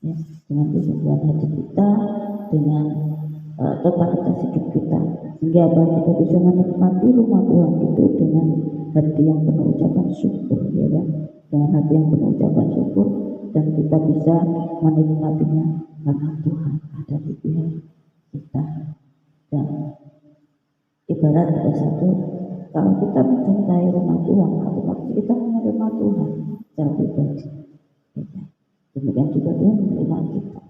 ya, dengan kesungguhan hati kita, dengan totalitas hidup kita, sehingga kita bisa menikmati rumah Tuhan itu dengan hati yang penuh ucapan syukur, ya kan? Dengan hati yang penuh ucapan syukur, dan kita bisa menikmatinya karena Tuhan ada di pihak kita. Dan ibarat ada satu, kalau kita mencintai rumah Tuhan, otomatis kita menerima Tuhan secara pribadi. Demikian juga Tuhan menerima kita.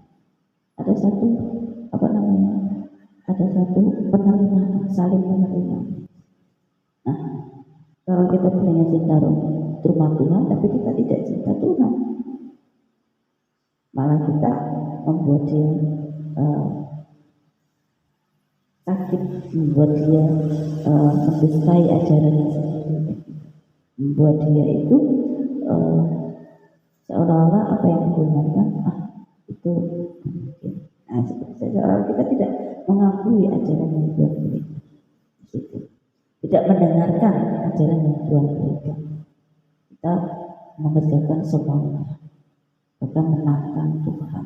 Ada satu penerimaan, saling menerima. Nah, kalau kita punya cinta rumah Tuhan, tapi kita tidak cinta Tuhan, malah kita membuat dia sakit, membuat dia mendustai ajarannya sendiri, membuat dia itu seolah-olah apa yang digunakan itu mungkin. Nah, seperti seolah kita tidak mengakui ajaran yang Tuhan berikan. dengan semuanya, bahkan menantang Tuhan,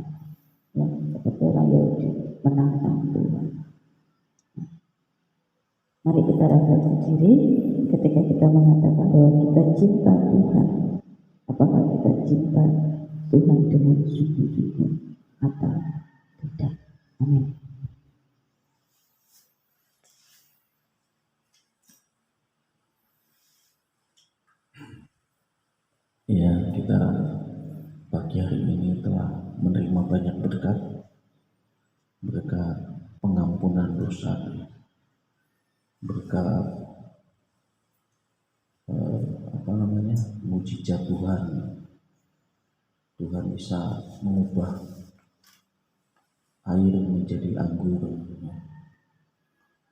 ya, seperti orang Yahudi menantang Tuhan. Mari kita refleksi diri ketika kita mengatakan bahwa kita cinta Tuhan. Apakah kita cinta Tuhan dengan sungguh-sungguh atau tidak? Amin. Ya, kita pagi hari ini telah menerima banyak berkat pengampunan dosa, berkat mujizat Tuhan. Tuhan bisa mengubah air menjadi anggur,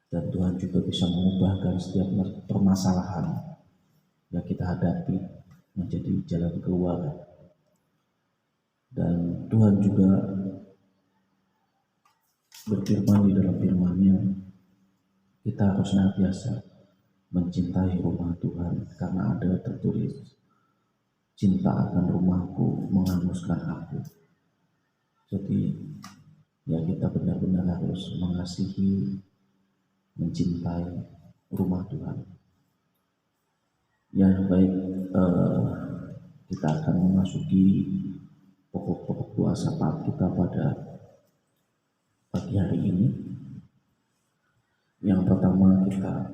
dan Tuhan juga bisa mengubahkan setiap permasalahan yang kita hadapi menjadi jalan keluar. Dan Tuhan juga berfirman di dalam firman-Nya, kita harus senantiasa mencintai rumah Tuhan, karena ada tertulis, cinta akan rumahku menghanguskan aku. Jadi ya, kita benar-benar harus mengasihi, mencintai rumah Tuhan. Ya, baik, kita akan memasuki pokok-pokok doa syafaat kita pada pagi hari ini. Yang pertama, kita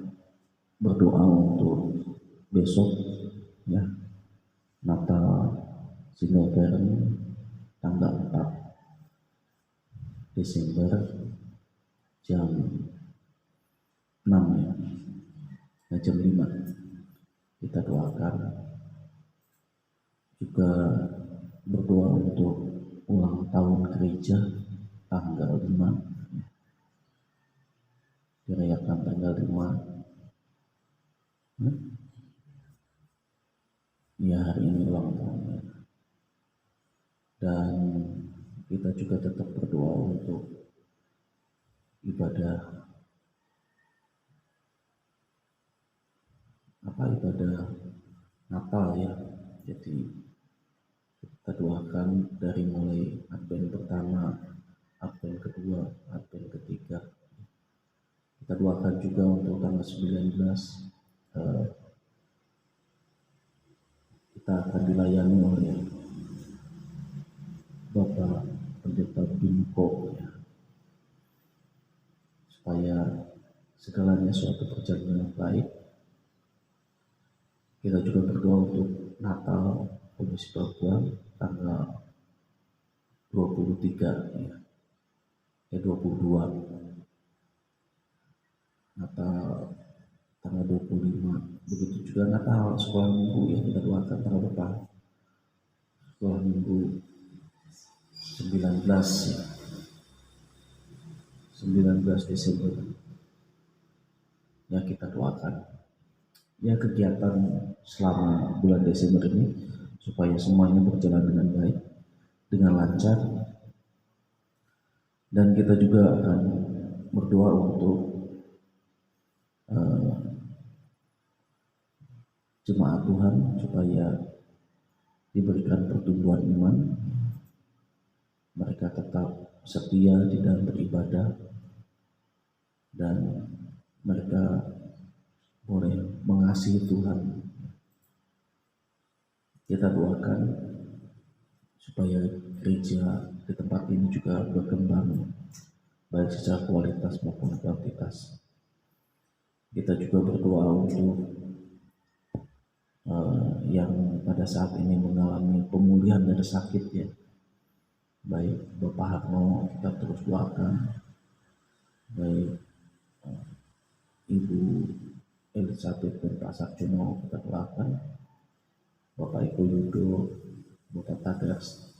berdoa untuk besok, ya, Natal Sinodern tanggal 4 Desember jam 6, ya, jam 5. Kita doakan, juga berdoa untuk ulang tahun gereja tanggal 5, dirayakan tanggal 5. Ya, hari ini ulang tahun. Dan kita juga tetap berdoa untuk ibadah Natal, ya. Jadi kita doakan dari mulai Advent pertama, Advent kedua, Advent ketiga. Kita doakan juga untuk tanggal 19, kita akan dilayani oleh Bapak Pendeta Bimko, ya, supaya segalanya suatu perjalanan yang baik. Kita juga berdoa untuk Natal Komisi Papua tanggal 23, ya, 22, Natal tanggal 25. Begitu juga Natal sekolah minggu, yang kita doakan tanggal depan, sekolah minggu 19, ya, 19 Desember, ya, kita doakan, ya, kegiatan selama bulan Desember ini supaya semuanya berjalan dengan baik, dengan lancar. Dan kita juga akan berdoa untuk jemaat Tuhan supaya diberikan pertumbuhan iman, mereka tetap setia di dalam beribadah, dan mereka boleh mengasihi Tuhan. Kita doakan supaya gereja di tempat ini juga berkembang, baik secara kualitas maupun kuantitas. Kita juga berdoa untuk yang pada saat ini mengalami pemulihan dari sakit, ya, baik Bapak Harno, kita terus doakan, baik Ibu Elizabeth dan Pak Sarjono, kita doakan, Bapak Eko Yudo, Bapak Tadas,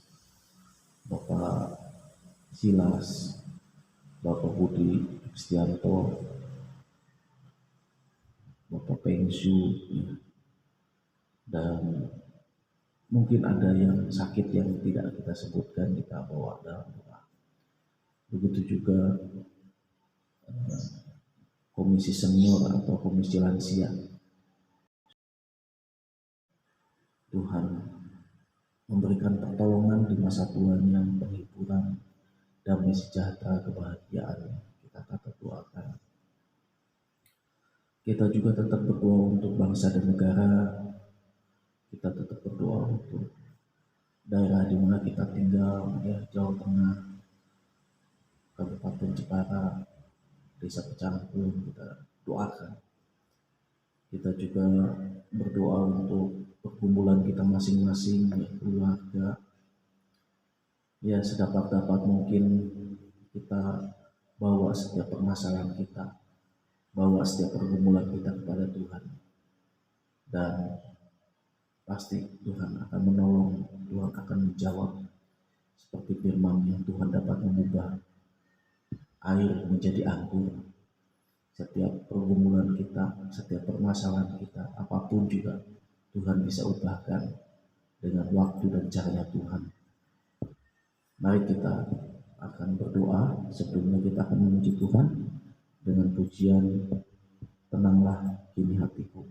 Bapak Silas, Bapak Budi Kristianto, Bapak Pengsu, ya, dan mungkin ada yang sakit yang tidak kita sebutkan, kita bawa dalam doa. Begitu juga komisi senior atau komisi lansia. Tuhan memberikan pertolongan di masa tuanya, penghiburan, damai sejahtera, kebahagiaan. Kita tetap doakan. Kita juga tetap berdoa untuk bangsa dan negara. Kita tetap berdoa untuk daerah di mana kita tinggal, ya, Jawa Tengah, Kabupaten Jepara, Desa Pecahan Pun, kita doakan. Kita juga berdoa untuk pergumulan kita masing-masing, ya, keluarga. Ya, sedapat-dapat mungkin kita bawa setiap permasalahan kita, bawa setiap pergumulan kita kepada Tuhan. Dan pasti Tuhan akan menolong, Tuhan akan menjawab. Seperti firman yang Tuhan dapat mengubah air menjadi anggur. Setiap pergumulan kita, setiap permasalahan kita, apapun juga Tuhan bisa ubahkan dengan waktu dan caranya Tuhan. Mari kita akan berdoa. Sebelumnya kita akan memuji Tuhan dengan pujian Tenanglah Kini Hatiku.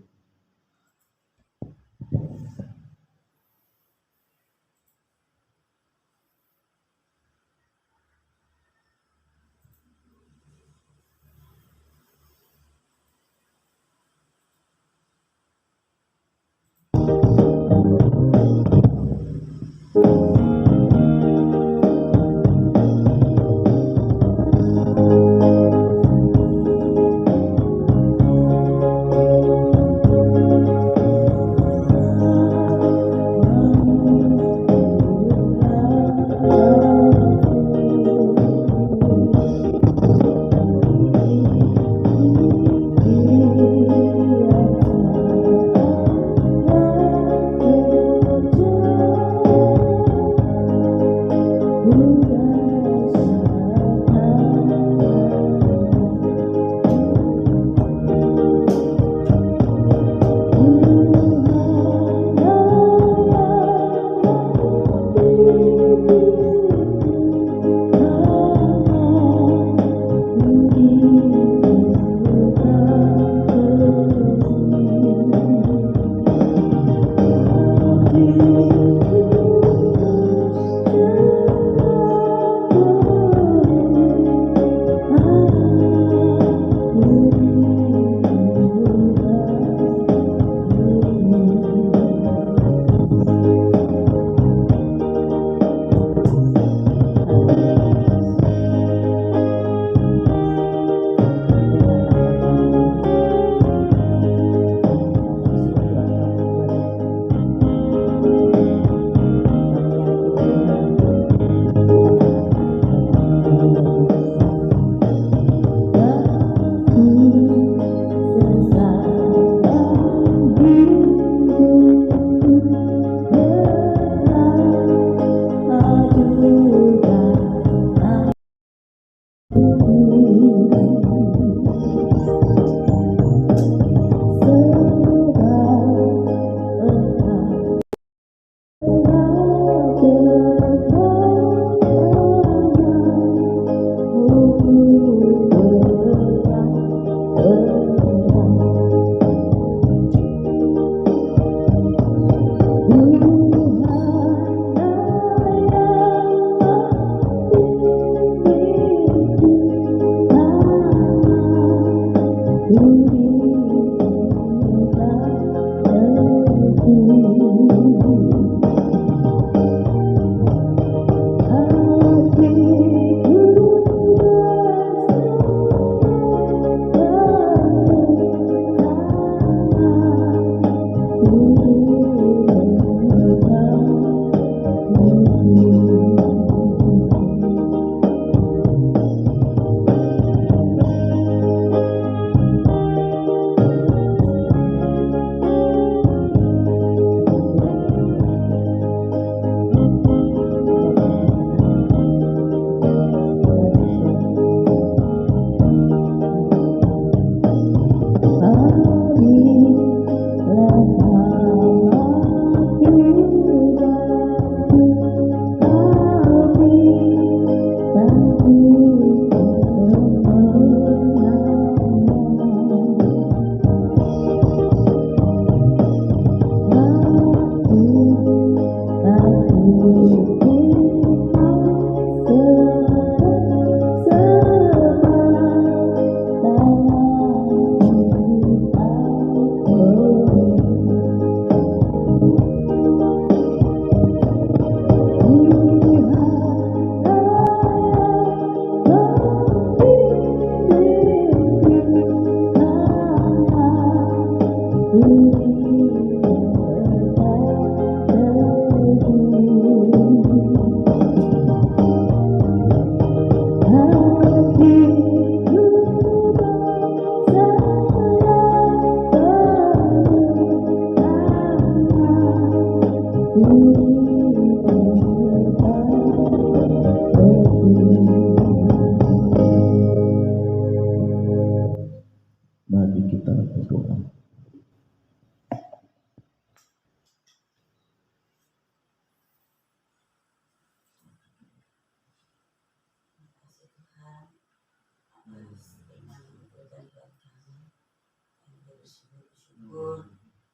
syukur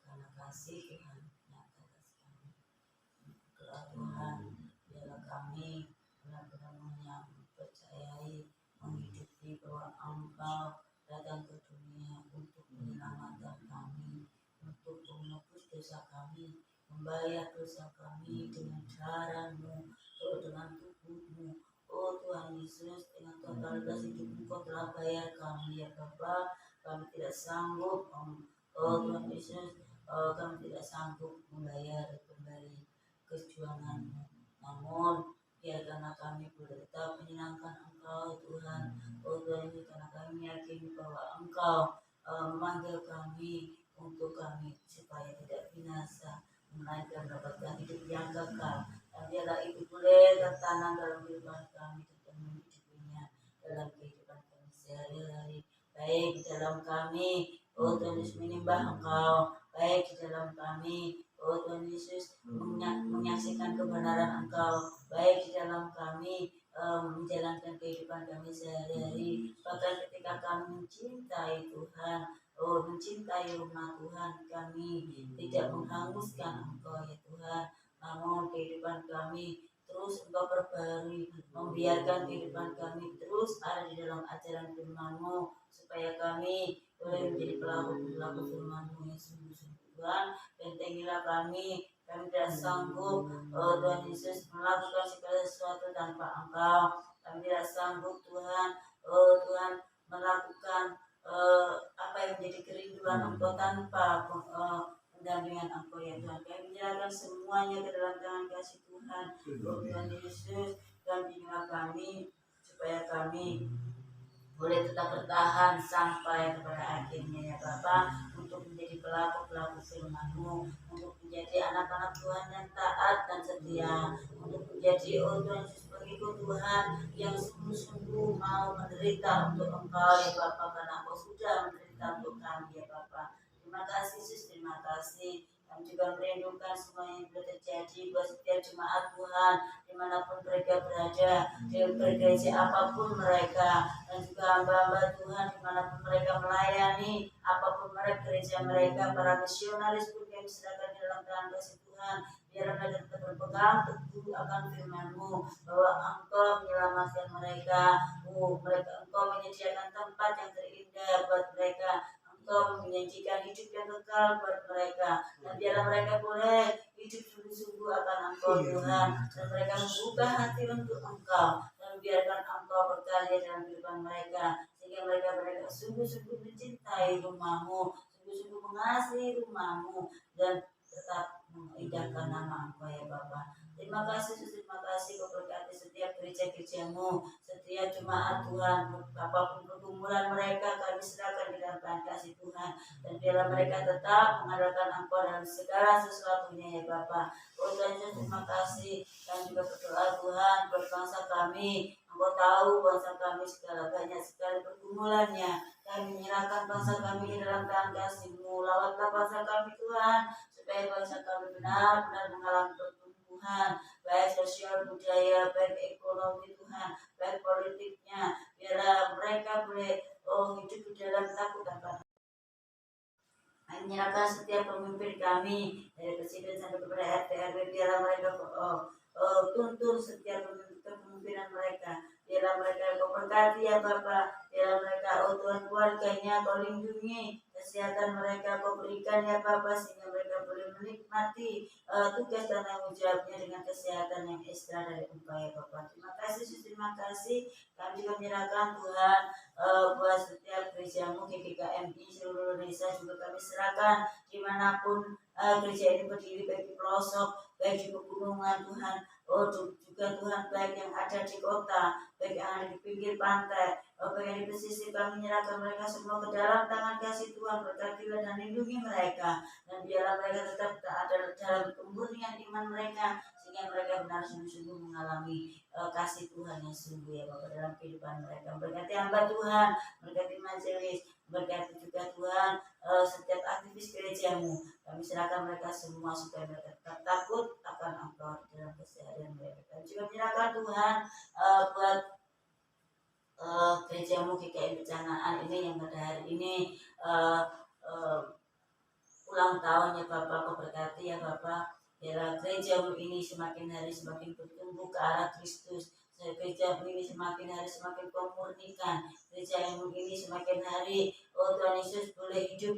karena kasih Tuhan nyata atas kami. Doa Tuhan, biarlah kami benar-benar mempercayai, menghidupi bahwa Engkau datang ke dunia untuk menyelamatkan kami, untuk menebus dosa kami, membayar dosa kami dengan cara-Mu, dengan tubuh-Mu. Oh Tuhan Yesus, dengan totalitas hidup Engkau telah bayar kami ya Bapa. Kami tidak sanggup, oh Tuhan Yesus, kami tidak sanggup membayar kembali kejuangan-Mu. Namun biarkanlah kami boleh tetap menyenangkan Engkau Tuhan. Oh Tuhan ini karena kami yakini bahwa Engkau memanggil kami untuk kami supaya tidak binasa, melainkan mendapatkan hidup yang kekal. Dan biarlah itu boleh tertanam dalam kehidupan kami dan menghidupinya dalam kehidupan kami sehari-hari. Baik di dalam kami, oh Tuhan Yesus menyembah Engkau. Baik di dalam kami, oh Tuhan Yesus menyaksikan kebenaran Engkau. Baik di dalam kami menjalankan kehidupan kami sehari-hari. Bahkan ketika kami mencintai Tuhan, oh mencintai rumah Tuhan, kami tidak menghanguskan Engkau ya Tuhan. Namun kehidupan kami terus Engkau perbarui, membiarkan kehidupan kami terus ada di dalam ajaran firman-Mu, supaya kami boleh menjadi pelaku firman-Mu yang sungguh-sungguh. Tuhan, bentengilah kami tidak sanggup, Tuhan Yesus, melakukan segala sesuatu tanpa Engkau. Kami tidak sanggup Tuhan, Tuhan melakukan apa yang menjadi kerinduan Engkau tanpa pendampingan Engkau ya Tuhan. Kami menyerahkan semuanya ke dalam tangan kasih Tuhan. Tuhan Yesus, dampingilah kami supaya kami boleh tetap bertahan sampai kepada akhirnya ya Bapa, untuk menjadi pelaku-pelaku firman-Mu, untuk menjadi anak-anak Tuhan yang taat dan setia, untuk menjadi Tuhan Yesus pengikut Tuhan yang sungguh-sungguh mau menderita untuk Engkau ya Bapa, karena Engkau sudah menderita untuk kami ya Bapa. Terima kasih Yesus, terima kasih. Kami juga merindukan semua yang sudah terjadi buat setiap jemaat Tuhan dimanapun mereka berada, di gereja apapun mereka, dan juga hamba-hamba Tuhan dimanapun mereka melayani, apapun mereka gereja mereka, para misionaris pun kami serahkan di dalam tangan kasih Tuhan. Biar mereka tetap berpegang teguh akan firman-Mu, bahwa Engkau menyelamatkan mereka, Engkau menyediakan tempat yang terindah buat mereka, Engkau menjanjikan hidup yang kekal buat mereka, dan biarlah mereka boleh hidup sungguh-sungguh akan Engkau Tuhan, dan mereka membuka hati untuk Engkau, dan biarkan Engkau berkarya dalam kehidupan mereka, sehingga mereka sungguh-sungguh mencintai rumah-Mu, sungguh-sungguh mengasihi rumah-Mu, dan tetap mengindahkan nama Engkau ya Bapa. Terima kasih, terima kasih Kau berkati setiap gereja-gereja-Mu, setiap jemaat Tuhan, apapun pergumulan mereka kami serahkan di dalam tangan kasih Tuhan, dan biarlah mereka tetap mengandalkan Engkau dalam segala sesuatunya ya Bapa. Oh Tuhan Yesus, terima kasih. Kami juga berdoa Tuhan buat bangsa kami. Engkau tahu bangsa kami segala banyak sekali pergumulannya. Kami menyerahkan bangsa kami dalam tangan kasih-Mu. Lawatlah bangsa kami Tuhan, supaya bangsa kami benar-benar mengalami pertumbuhan, baik sosial, budaya, baik ekonomi Tuhan, baik politiknya. Biarlah mereka boleh hidup di dalam takut akan. Menyerahkan setiap pemimpin kami dari presiden sampai kepada RT RW, biarlah mereka tuntun setiap kepemimpinan mereka. Biarlah mereka Kau berkati ya Bapa, biarlah mereka Tuhan keluarganya Kau lindungi, kesehatan mereka Kau berikan ya Bapa, sehingga mereka boleh menikmati tugas dan tanggung jawabnya dengan kesehatan yang ekstra dari Engkau ya Bapa. Terima kasih, terima kasih. Kami juga menyerahkan Tuhan buat setiap gereja-Mu GKMI seluruh Indonesia, juga kami serahkan dimanapun gereja ini berdiri, baik di pelosok, baik di pegunungan Tuhan, juga Tuhan baik yang ada di kota, baik yang ada di pinggir pantai, baik yang di pesisir, kami menyerahkan mereka semua ke dalam tangan kasih Tuhan. Berkatilah dan lindungi mereka, dan biarlah mereka tetap ada dalam kemurnian iman mereka, sehingga mereka benar sungguh-sungguh mengalami kasih Tuhan yang sungguh ya Bapak dalam kehidupan mereka. Berkati hamba Tuhan, berkati majelis, berkati juga Tuhan setiap aktivis gereja-Mu. Kami serahkan mereka semua supaya mereka tetap takut akan Engkau dalam keseharian mereka. Dan juga menyerahkan Tuhan buat gereja-Mu GKI Bencanaan ini yang pada hari ini ulang tahunnya Bapak, Kau berkati ya Bapak. Biarlah gerejamu ini semakin hari semakin bertumbuh ke arah Kristus. Gerejamu ini semakin hari semakin Kau murnikan. Gerejamu ini semakin hari, oh Tuhan Yesus, boleh hidup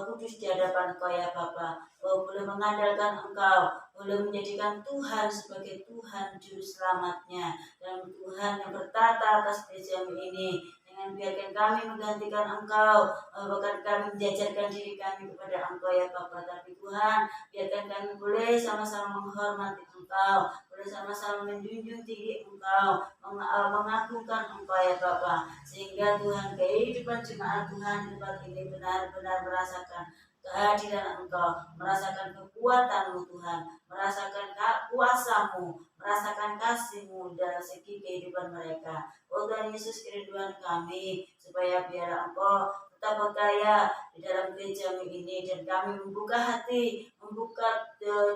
kudus di hadapan Kau ya Bapak. Oh, boleh mengandalkan Engkau, boleh menjadikan Tuhan sebagai Tuhan Juru Selamatnya, dan Tuhan yang bertata atas gerejamu ini. Jangan biarkan kami menggantikan Engkau, bahkan kami menjajarkan diri kami kepada Engkau ya Bapa. Tapi Tuhan, biarkan kami boleh sama-sama menghormati Engkau, boleh sama-sama menjunjung tinggi Engkau, mengagungkan Engkau ya Bapa. Sehingga Tuhan, kehidupan jemaat Tuhan di tempat ini benar-benar merasakan kehadiran Engkau, merasakan kekuatan-Mu Tuhan, merasakan kuasa-Mu, merasakan kasih-Mu dalam segi kehidupan mereka. Oh Tuhan Yesus, kerinduan kami supaya biar Engkau tetap berkarya di dalam gereja ini, dan kami membuka hati, membuka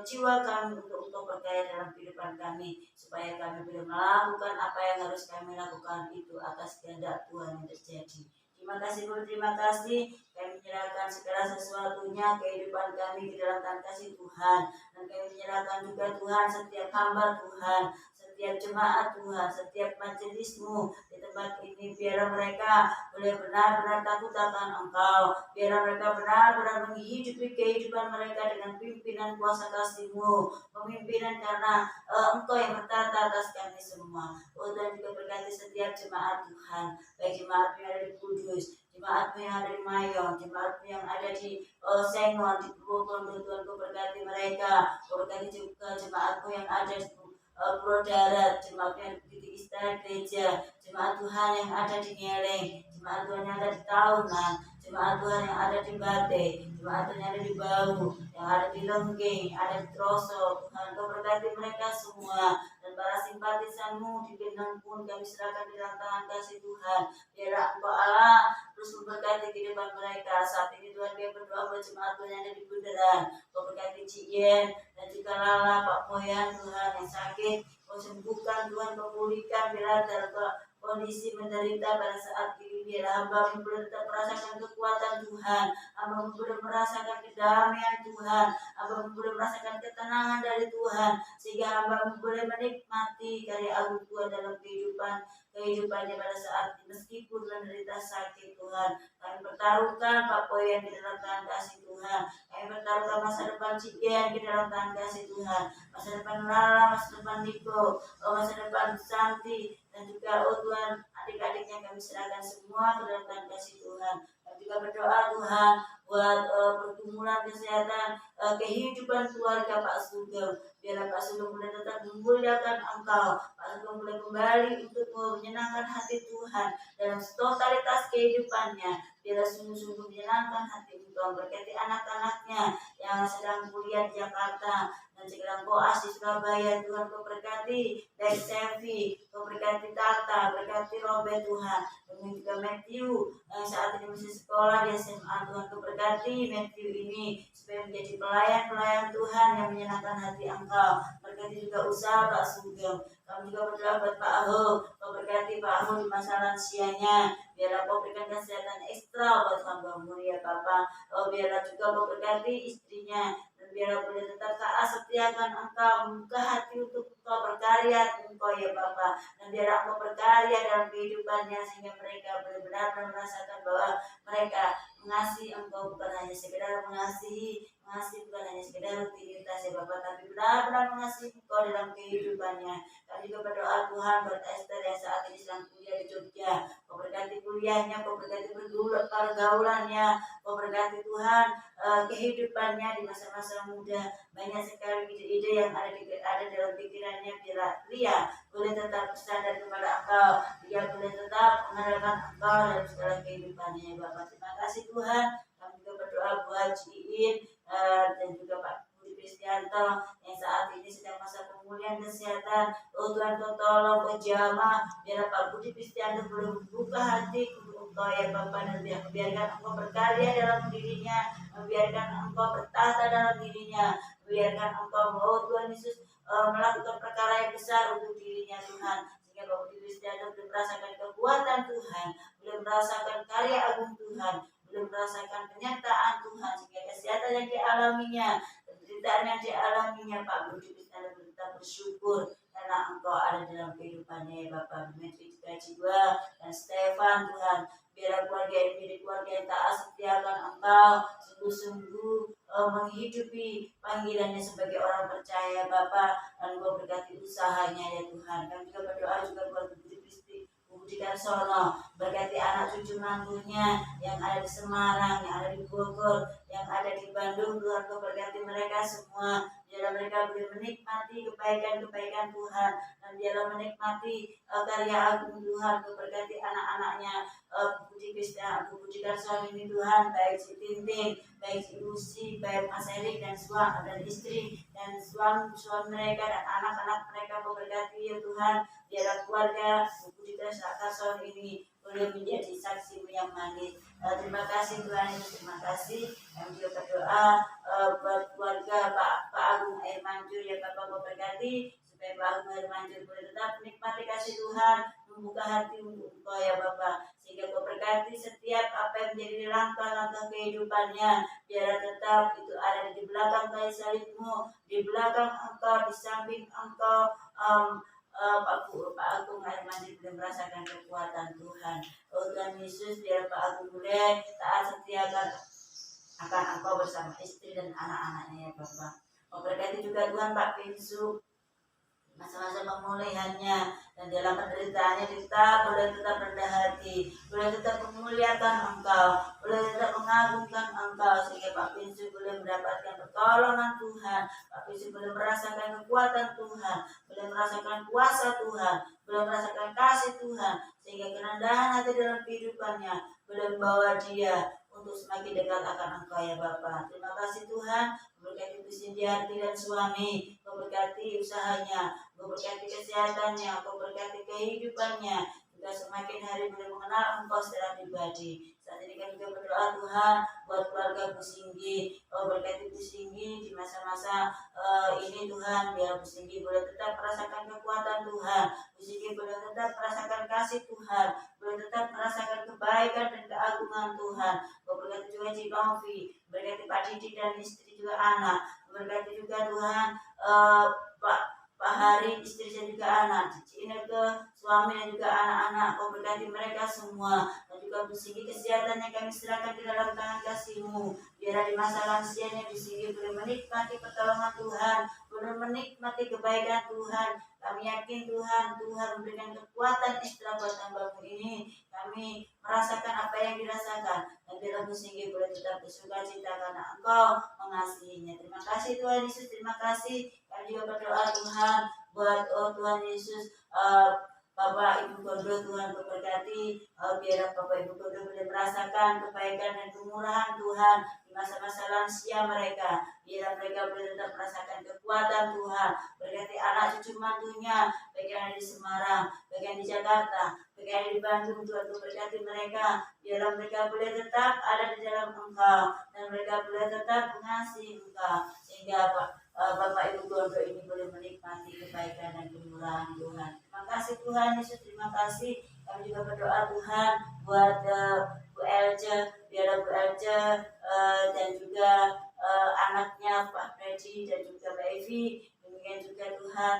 jiwa kami untuk berkarya dalam kehidupan kami, supaya kami boleh melakukan apa yang harus kami lakukan itu atas kehendak Tuhan yang terjadi. Terima kasih, terima kasih. Kami menyerahkan segala sesuatunya kehidupan kami di dalam tangan kasih Tuhan, dan kami menyerahkan juga Tuhan setiap hamba Tuhan, setiap jemaat Tuhan, setiap majelis-Mu di tempat ini. Biar mereka boleh benar-benar takut akan Engkau, biar mereka benar-benar menghidupi kehidupan mereka dengan pimpinan kuasa kasih-Mu, pemimpinan karena Engkau yang bertata atas kami semua. Oh, dan juga berkati setiap jemaat Tuhan, baik jemaat yang ada di Kudus, jemaat yang ada di Mayong, jemaat yang ada di Sengon, di Purwokerto. Tuhan, Kau berkati mereka. Kau berkati juga jemaat yang ada di Pulau Darat, jemaat yang di Istana Gereja, jemaat Tuhan yang ada di Nyeleng, jemaat Tuhan yang ada di Tahunan, jemaat Tuhan yang ada di Bate, jemaat Tuhan yang ada di Bau, yang ada di Lenggeng, ada di Troso. Tuhan, Kau berkati mereka semua, dan para simpatisanmu di Pinang pun kami serahkan di dalam tangan kasih Tuhan. Biarlah Engkau Allah terus memberkati kehidupan mereka. Saat ini Tuhan, kami berdoa buat jemaat Tuhan yang ada di Bundaran. Kau berkati Cien dan juga Lala, Pak Moyan Tuhan yang sakit. Kau sembuhkan Tuhan, Kau pulihkan bila dalam kondisi menderita pada saat ini. Biar hamba boleh tetap merasakan kekuatan Tuhan, hamba boleh merasakan kedamaian Tuhan, hamba boleh merasakan ketenangan dari Tuhan, sehingga hamba boleh menikmati karya agung Tuhan dalam kehidupannya pada saat ini. Meskipun menderita sakit Tuhan, kami bertaruhkan Pak Poyen di dalam tangan kasih Tuhan, kami bertaruhkan masa depan Cigen di dalam tangan kasih Tuhan, masa depan Lala, masa depan Niko, masa depan Santi, dan juga Tuhan, adik-adiknya kami serahkan semua ke dalam tangan kasih Tuhan. Kami juga berdoa Tuhan buat pergumulan kesehatan, kehidupan keluarga Pak Sugeng. Biarlah Pak Sugeng boleh tetap memuliakan Engkau, Pak Sugeng boleh kembali untuk menyenangkan hati Tuhan dalam totalitas kehidupannya. Biarlah sungguh-sungguh menyenangkan hati Engkau. Berkati anak-anaknya yang sedang kuliah di Jakarta, dan segera Kau asih Surabaya. Tuhan, Kau berkati baik Sevi, Kau berkati Tata, berkati Robert Tuhan, dan juga Matthew yang saat ini masih sekolah di SMA. Tuhan, Kau berkati Matthew ini supaya menjadi pelayan-pelayan Tuhan yang menyenangkan hati Engkau. Berkati juga usaha Pak Sugeng. Kami juga berdoa buat Pak Aho. Kau berkati Pak Aho di masa lansianya. Biarlah Kau berikan kesehatan ekstra buat hamba-Mu ya Bapa. Biarlah juga Kau berkati istrinya, dan biarlah boleh tetap taat setiakan Engkau, membuka hati untuk Engkau berkarya Engkau ya Bapa. Dan biarlah Engkau berkarya dalam kehidupannya, sehingga mereka benar-benar merasakan bahwa mereka mengasihi Engkau bukan hanya sekedar mengasihi bukan hanya sekedar rutinitas ya Bapak, tapi benar-benar mengasihi Engkau dalam kehidupannya. Kami juga berdoa Tuhan buat Esther yang saat ini sedang kuliah di Jogja. Kau berkati kuliahnya, Kau berkati pergaulannya, Kau berkati Tuhan kehidupannya di masa-masa muda. Banyak sekali ide-ide yang ada dalam pikirannya. Bila dia boleh tetap bersandar kepada Engkau, dia boleh tetap mengandalkan Engkau dalam segala kehidupannya ya Bapak. Terima kasih Tuhan. Kami juga berdoa buat Ciin dan juga Pak Budi Kristianto yang saat ini sedang masa pemulihan kesehatan. Oh Tuhan, Kau tolong, Kau jamah, biar Pak Budi Kristianto boleh membuka hati untuk Engkau ya Bapak, dan biarkan Engkau berkarya dalam dirinya, biarkan Engkau bertata dalam dirinya, biarkan Engkau, oh Tuhan Yesus, melakukan perkara yang besar untuk dirinya Tuhan, sehingga Pak Budi Kristianto boleh merasakan kekuatan Tuhan, boleh merasakan karya agung Tuhan, belum merasakan penyertaan Tuhan, sehingga kesehatan yang dialaminya, penderitaan yang dialaminya, Pak Budi bisa tetap bersyukur karena Engkau ada dalam kehidupannya ya Bapak. Demikian juga jiwa dan Stefan Tuhan, biar keluarga ini menjadi keluarga yang taat setiakan Engkau, sungguh-sungguh menghidupi panggilannya sebagai orang percaya Bapak, dan Engkau berkati usahanya ya Tuhan. Kami juga berdoa juga buat Budi Kristi, Budi Karsono, berkati anak cucu mantunya yang ada di Semarang, yang ada di Bogor, yang ada di Bandung. Tuhan Kau berkati mereka semua, biarlah mereka boleh menikmati kebaikan-kebaikan Tuhan, dan biarlah menikmati karya agung Tuhan. Kau berkati anak-anaknya Budi Kristi, Budi Karsono ini Tuhan, baik si Tintin, baik si Lucy, baik Mas Erik dan suami dan istri dan suami mereka dan anak-anak mereka. Kau berkati ya Tuhan, biarlah keluarga Budi Karsono ini boleh menjadi saksi yang manis. Terima kasih Tuhan Yesus, terima kasih. Kami juga berdoa buat keluarga Pak Agung Air Mancur ya Bapak. Kau berkati supaya Pak Agung Air Mancur boleh tetap menikmati kasih Tuhan, membuka hati untuk Engkau ya Bapak, sehingga Kau berkati setiap apa yang menjadi langkah-langkah kehidupannya, biar tetap itu ada di belakang kayu salib-Mu, di belakang Engkau, di samping Engkau. Pak Agung Air Mancur boleh merasakan kekuatan Tuhan. Oh Tuhan Yesus, biar Pak Agung boleh taat setia akan Engkau bersama istri dan anak-anaknya ya Bapak. Oh berkati juga Tuhan Pak Pinsu, masa-masa pemulihannya dan dalam penderitaannya, kita boleh tetap rendah hati, boleh tetap memuliakan Engkau, boleh tetap mengagungkan Engkau, sehingga Pak Pinsu boleh mendapatkan pertolongan Tuhan. Pak Pinsu boleh merasakan kekuatan Tuhan, boleh merasakan kuasa Tuhan, boleh merasakan kasih Tuhan, sehingga kerendahan hati dalam kehidupannya boleh membawa dia untuk semakin dekat akan Engkau ya Bapa. Terima kasih Tuhan. Berkati Bu Sindiarti dan suami, Kau berkati usahanya, Kau berkati kesehatannya, Kau berkati kehidupannya, juga semakin hari boleh mengenal Engkau secara pribadi. Saat ini kami juga berdoa Tuhan buat keluarga Bu Singgi. Kau berkati Bu Singgi di masa-masa ini Tuhan, biar Bu Singgi boleh tetap merasakan kekuatan Tuhan, Bu Singgi boleh tetap merasakan kasih Tuhan, boleh tetap merasakan kebaikan dan keagungan Tuhan. Kau berkati juga Cik Novi, berkati Pak Didi dan istri juga anak, berkati juga Tuhan Pak Hari, istri dan juga anak, Cici Ineke, suami dan juga anak-anak. Kau berkati mereka semua, dan juga Bu Singgi kesehatannya kami serahkan di dalam tangan kasih-Mu. Biar di masa lansianya Bu Singgi boleh menikmati pertolongan Tuhan, boleh menikmati kebaikan Tuhan. Kami yakin Tuhan memberikan kekuatan ekstra buat hamba-Mu ini. Kami merasakan apa yang dirasakan, dan biar Bu Singgi boleh tetap bersuka cita karena Engkau mengasihinya. Terima kasih Tuhan Yesus, terima kasih. Kami juga berdoa Tuhan buat Tuhan Yesus, Bapak Ibu Kondo, Tuhan berkati, biar Bapak Ibu Kondo boleh merasakan kebaikan dan kemurahan Tuhan di masa-masa lansia mereka. Biar mereka boleh tetap merasakan kekuatan Tuhan. Berkati anak cucu mantunya, baik yang ada di Semarang, baik yang di Jakarta, baik yang ada di Bandung. Tuhan berkati mereka, biar mereka boleh tetap ada di dalam Engkau, dan mereka boleh tetap mengasihi Engkau, sehingga Bapak Ibu Kondo ini boleh menikmati kebaikan dan kemurahan Tuhan. Terima kasih Tuhan Yesus, terima kasih. Kami juga berdoa Tuhan buat Bu Elce, biar Bu Elce dan juga anaknya Pak Freddy dan juga Mbak Evi. Demikian juga Tuhan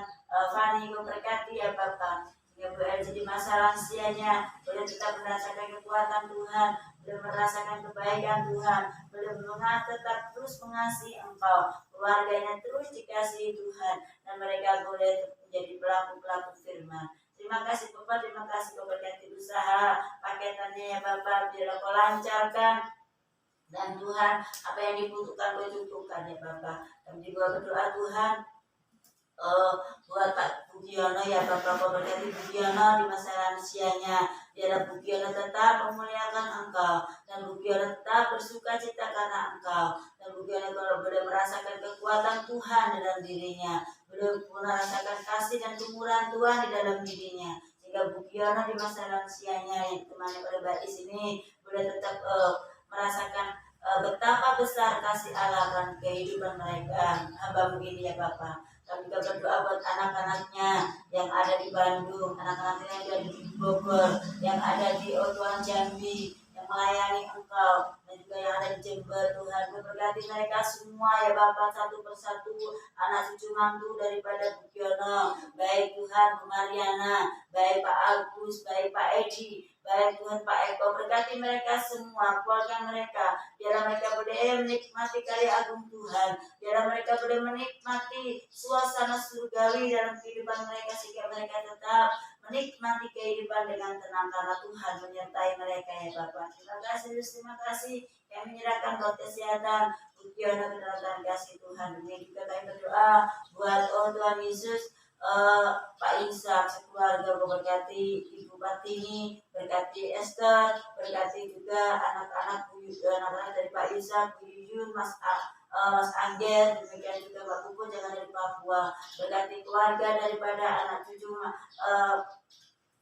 Fani, Kau berkati ya Bapak, sehingga Bu Elce di masa lansianya boleh tetap merasakan kekuatan Tuhan, boleh merasakan kebaikan Tuhan, boleh tetap terus mengasihi Engkau, keluarganya terus dikasihi Tuhan, dan mereka boleh menjadi pelaku-pelaku firman. Terima kasih Bapak, terima kasih Kau berkati usaha paketannya ya Bapak, biar Kau lancarkan, dan Tuhan apa yang dibutuhkan Kau cukupkan ya Bapak. Kami juga berdoa Tuhan buat Pak Bugiono ya Bapak. Kau berkati Bugiono di masa lansianya, biar Bugiono tetap memuliakan Engkau, dan Bugiono tetap bersuka cita karena Engkau, dan Bugiono kalau boleh merasakan kekuatan Tuhan dalam dirinya, boleh merasakan kasih dan kemurahan Tuhan di dalam dirinya, sehingga Bugiono di masa lansianya yang temannya pada Mbak Is ini boleh tetap merasakan betapa besar kasih Allah dan kehidupan mereka, hamba-Mu ini ya Bapak. Kami juga berdoa buat anak-anaknya yang ada di Bandung, anak-anaknya yang ada di Bogor, yang ada di Otuan Jambi, yang melayani Engkau, memberkati mereka semua ya Bapak, satu persatu anak cucu mantu daripada Bu Kiono, baik Tuhan Bu Mariana, baik Pak Agus, baik Pak Edi, baik Tuhan Pak Eko, berkati mereka semua, keluarga mereka, biarlah mereka boleh menikmati karya agung Tuhan, biarlah mereka boleh menikmati suasana surgawi dalam kehidupan mereka, sehingga mereka tetap menikmati kehidupan dengan tenang karena Tuhan menyertai mereka ya Bapak. Terima kasih Yesus, terima kasih. Kami menyerahkan buat kesehatan Bu Kiono ke dalam tangan kasih Tuhan. Demi juga kami berdoa buat Tuhan Yesus, Pak Ishak sekeluarga, berkati Ibu Patini, berkati Esther, berkati juga anak-anak dari Pak Ishak, Bu Yuyun, Mas Angger, demikian juga Pak Kuku jangan dari Papua, berkati keluarga daripada anak cucu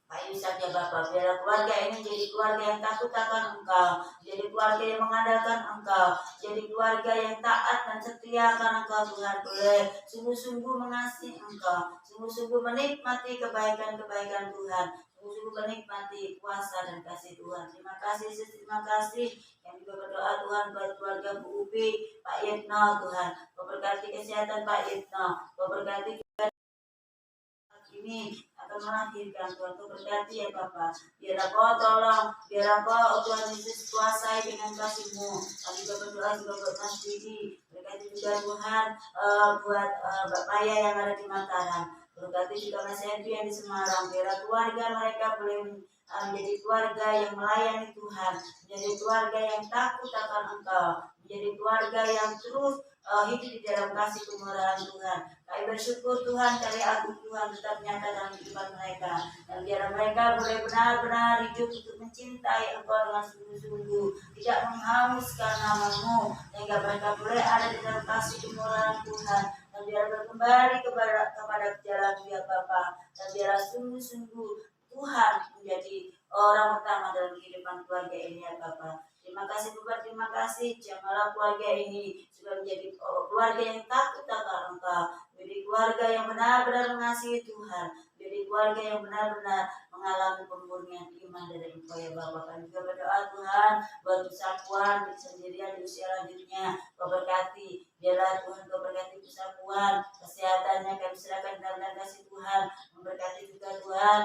Pak Ishak ya Bapak, biarlah keluarga ini jadi keluarga yang takut akan Engkau, jadi keluarga yang mengandalkan Engkau, jadi keluarga yang taat dan setia akan Engkau Tuhan. Boleh sungguh-sungguh mengasihi Engkau, sungguh-sungguh menikmati kebaikan-kebaikan Tuhan, sungguh-sungguh menikmati kuasa dan kasih Tuhan. Terima kasih Yesus, terima kasih. Yang juga berdoa Tuhan buat keluarga Bu Upi, Pak Yitno Tuhan, memberkati kesehatan Pak Yitno, memberkati ini akan melahirkan Tuhan, Kau berkati ya Bapak, biarlah Kau tolong, biarlah Kau Tuhan Yesus kuasai dengan kasih-Mu. Kami juga berdoa juga buat Mas Didi, berkati juga Tuhan buat Mbak Maya yang ada di Mataram, berkati juga Mas Henry yang di Semarang, biarlah keluarga mereka boleh menjadi keluarga yang melayani Tuhan, menjadi keluarga yang takut akan Engkau, menjadi keluarga yang terus hidup di dalam kasih kemurahan Tuhan. Kami bersyukur Tuhan, karya agung Tuhan tetap nyata dalam kehidupan mereka, dan biar mereka boleh benar-benar hidup untuk mencintai Engkau dengan sungguh-sungguh, tidak menghauskan nama-Mu, sehingga mereka boleh ada di dalam kasih kemurahan Tuhan, dan biar kembali kepada jalan ya Bapa, dan biar sungguh-sungguh Tuhan menjadi orang pertama dalam kehidupan keluarga ini ya Bapa. Terima kasih Bapak, terima kasih. Jamalah keluarga ini sudah menjadi keluarga yang takut akan Engkau, menjadi keluarga yang benar-benar mengasihi Tuhan, menjadi keluarga yang benar-benar mengalami pemurnian iman dari Engkau ya Bapak. Kami juga berdoa Tuhan buat Pusapuan sendirian di usia lanjutnya, Kau berkati, biarlah Tuhan Kau berkati Pusapuan, kesehatannya kami serahkan dalam kasih Tuhan, memberkati juga Tuhan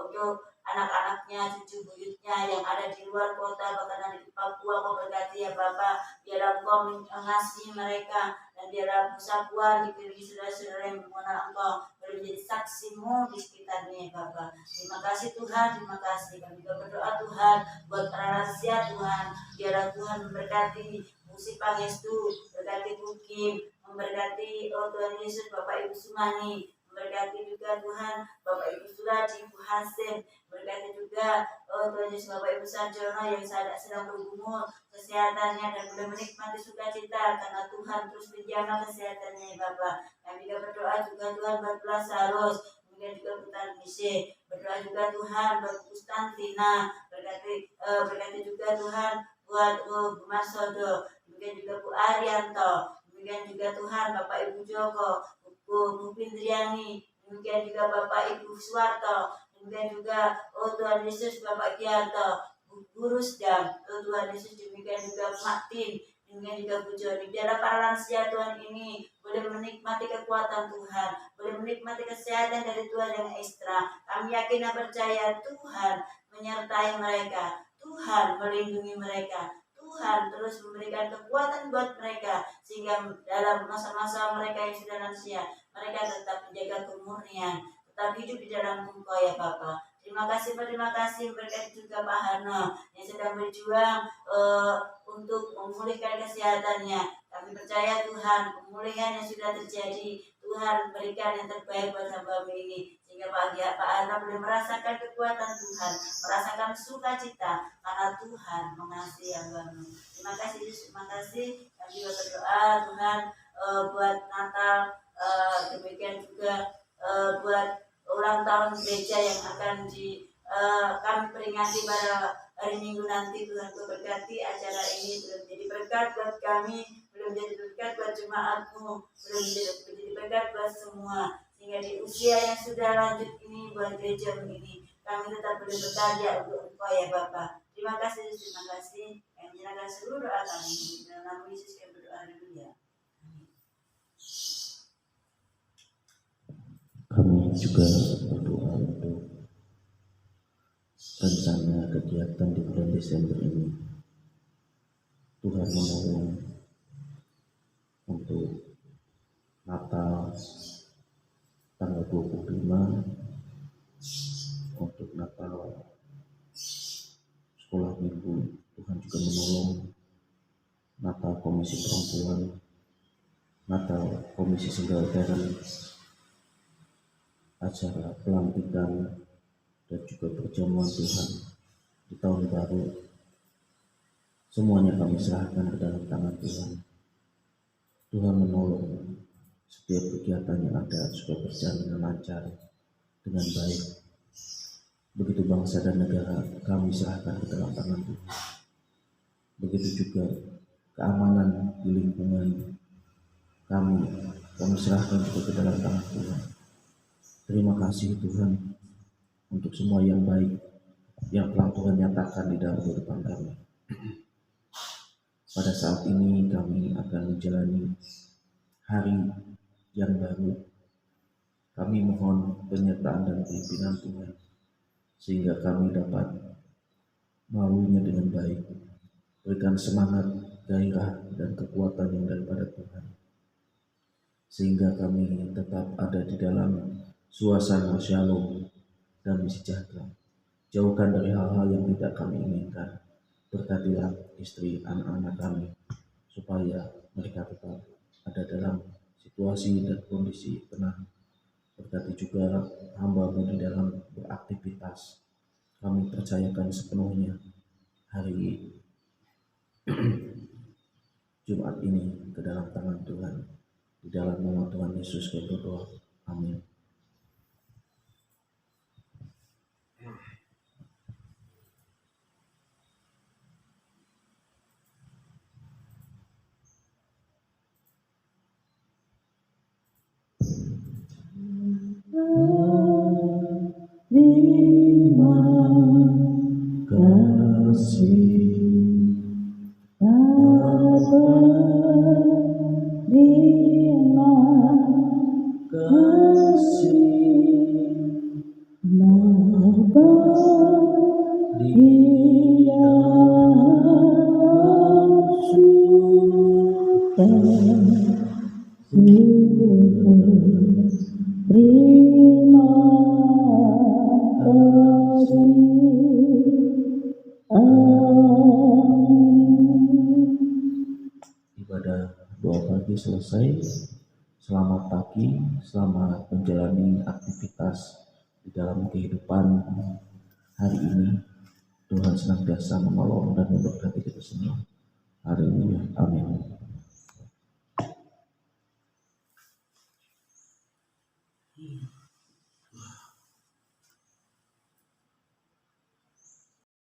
untuk anak-anaknya, cucu buyutnya yang ada di luar kota, bahkan ada di Papua, Kau berkati ya Bapak, biarlah Kau mengasihi mereka, dan biarlah Pusapuan dipilih saudara-saudara yang mengenal Engkau, boleh menjadi saksi-Mu di sekitarnya ya Bapak. Terima kasih Tuhan, terima kasih. Kami juga berdoa Tuhan buat para rahasia Tuhan, biarlah Tuhan memberkati Musi Pangestu, berkati Kukim, memberkati Tuhan Yesus, Bapak Ibu Sumani, memberkati juga Tuhan Bapak Ibu Suraji, Ibu Hasim, berkati juga Tuhan Yesus Bapak Ibu Sarjono yang sedang bergumul kesehatannya, dan boleh menikmati sukacita karena Tuhan terus menjaga kesehatannya ya Bapak. Kami juga berdoa juga Tuhan buat Lazarus, kemudian juga Butan Bise, berdoa juga Tuhan buat Kustantina, berkati juga Tuhan buat Bu Masodo, kemudian juga Bu Arianto, kemudian juga Tuhan Bapak Ibu Joko, Bu Pindriani, kemudian juga Bapak Ibu Suwarto, kemudian juga Tuhan Yesus Bapak Gianto, Bu Rusdam, Tuhan Yesus, demikian juga Martin, demikian juga Bu Joni. Biarlah para lansia Tuhan ini boleh menikmati kekuatan Tuhan, boleh menikmati kesehatan dari Tuhan yang ekstra. Kami yakin dan percaya Tuhan menyertai mereka, Tuhan melindungi mereka, Tuhan terus memberikan kekuatan buat mereka, sehingga dalam masa-masa mereka yang sudah lansia, mereka tetap menjaga kemurnian, tetap hidup di dalam Engkau ya Bapa. Terima kasih, berkat juga Pak Hano yang sedang berjuang untuk memulihkan kesehatannya. Kami percaya Tuhan, pemulihan yang sudah terjadi, Tuhan berikan yang terbaik buat hamba-Mu ini, sehingga Pak Hano boleh merasakan kekuatan Tuhan, merasakan sukacita karena Tuhan mengasihi hamba-Mu. Terima kasih Yesus, terima kasih. Kami juga berdoa Tuhan buat Natal, demikian juga buat ulang tahun gereja yang akan kami peringati pada hari Minggu nanti. Tuhan Kau berkati acara ini, belum menjadi berkat buat kami, belum menjadi berkat buat jemaat-Mu, belum menjadi berkat buat semua, sehingga di usia yang sudah lanjut ini buat gereja ini kami tetap boleh berkarya untuk Engkau ya Bapa. Terima kasih, terima kasih. Kami menyerahkan seluruh doa kami dalam nama Yesus kami berdoa. berdoa dulu ya. Kami juga berdoa untuk rencana kegiatan di bulan Desember ini. Tuhan menolong untuk Natal tanggal 25, untuk Natal sekolah minggu. Tuhan juga menolong Natal komisi perempuan, Natal komisi single parent, acara pelantikan, dan juga perjamuan Tuhan di tahun baru. Semuanya kami serahkan ke dalam tangan Tuhan. Tuhan menolong setiap kegiatan yang ada supaya berjalan dengan lancar, dengan baik. Begitu bangsa dan negara kami serahkan ke dalam tangan Tuhan. Begitu juga keamanan di lingkungan kami serahkan juga ke dalam tangan Tuhan. Terima kasih Tuhan untuk semua yang baik yang telah Tuhan nyatakan di dalam kehidupan kami. Pada saat ini kami akan menjalani hari yang baru. Kami mohon penyertaan dan pimpinan Tuhan sehingga kami dapat melaluinya dengan baik. Berikan semangat, gairah, dan kekuatan yang daripada Tuhan, sehingga kami tetap ada di dalam suasana shalom, damai sejahtera. Jauhkan dari hal-hal yang tidak kami inginkan. Berkatilah istri, anak-anak kami, supaya mereka tetap ada dalam situasi dan kondisi tenang. Berkati juga hamba-Mu di dalam beraktivitas. Kami percayakan sepenuhnya hari Jumat ini ke dalam tangan Tuhan. Di dalam nama Tuhan Yesus kami berdoa. Amin. Terima kasih Bapa, terima kasih Bapa, di dalam surga. Terima kasih. Ibadah doa pagi selesai. Selamat pagi, selamat menjalani aktivitas di dalam kehidupan hari ini. Tuhan senantiasa menolong dan memberkati kita semua.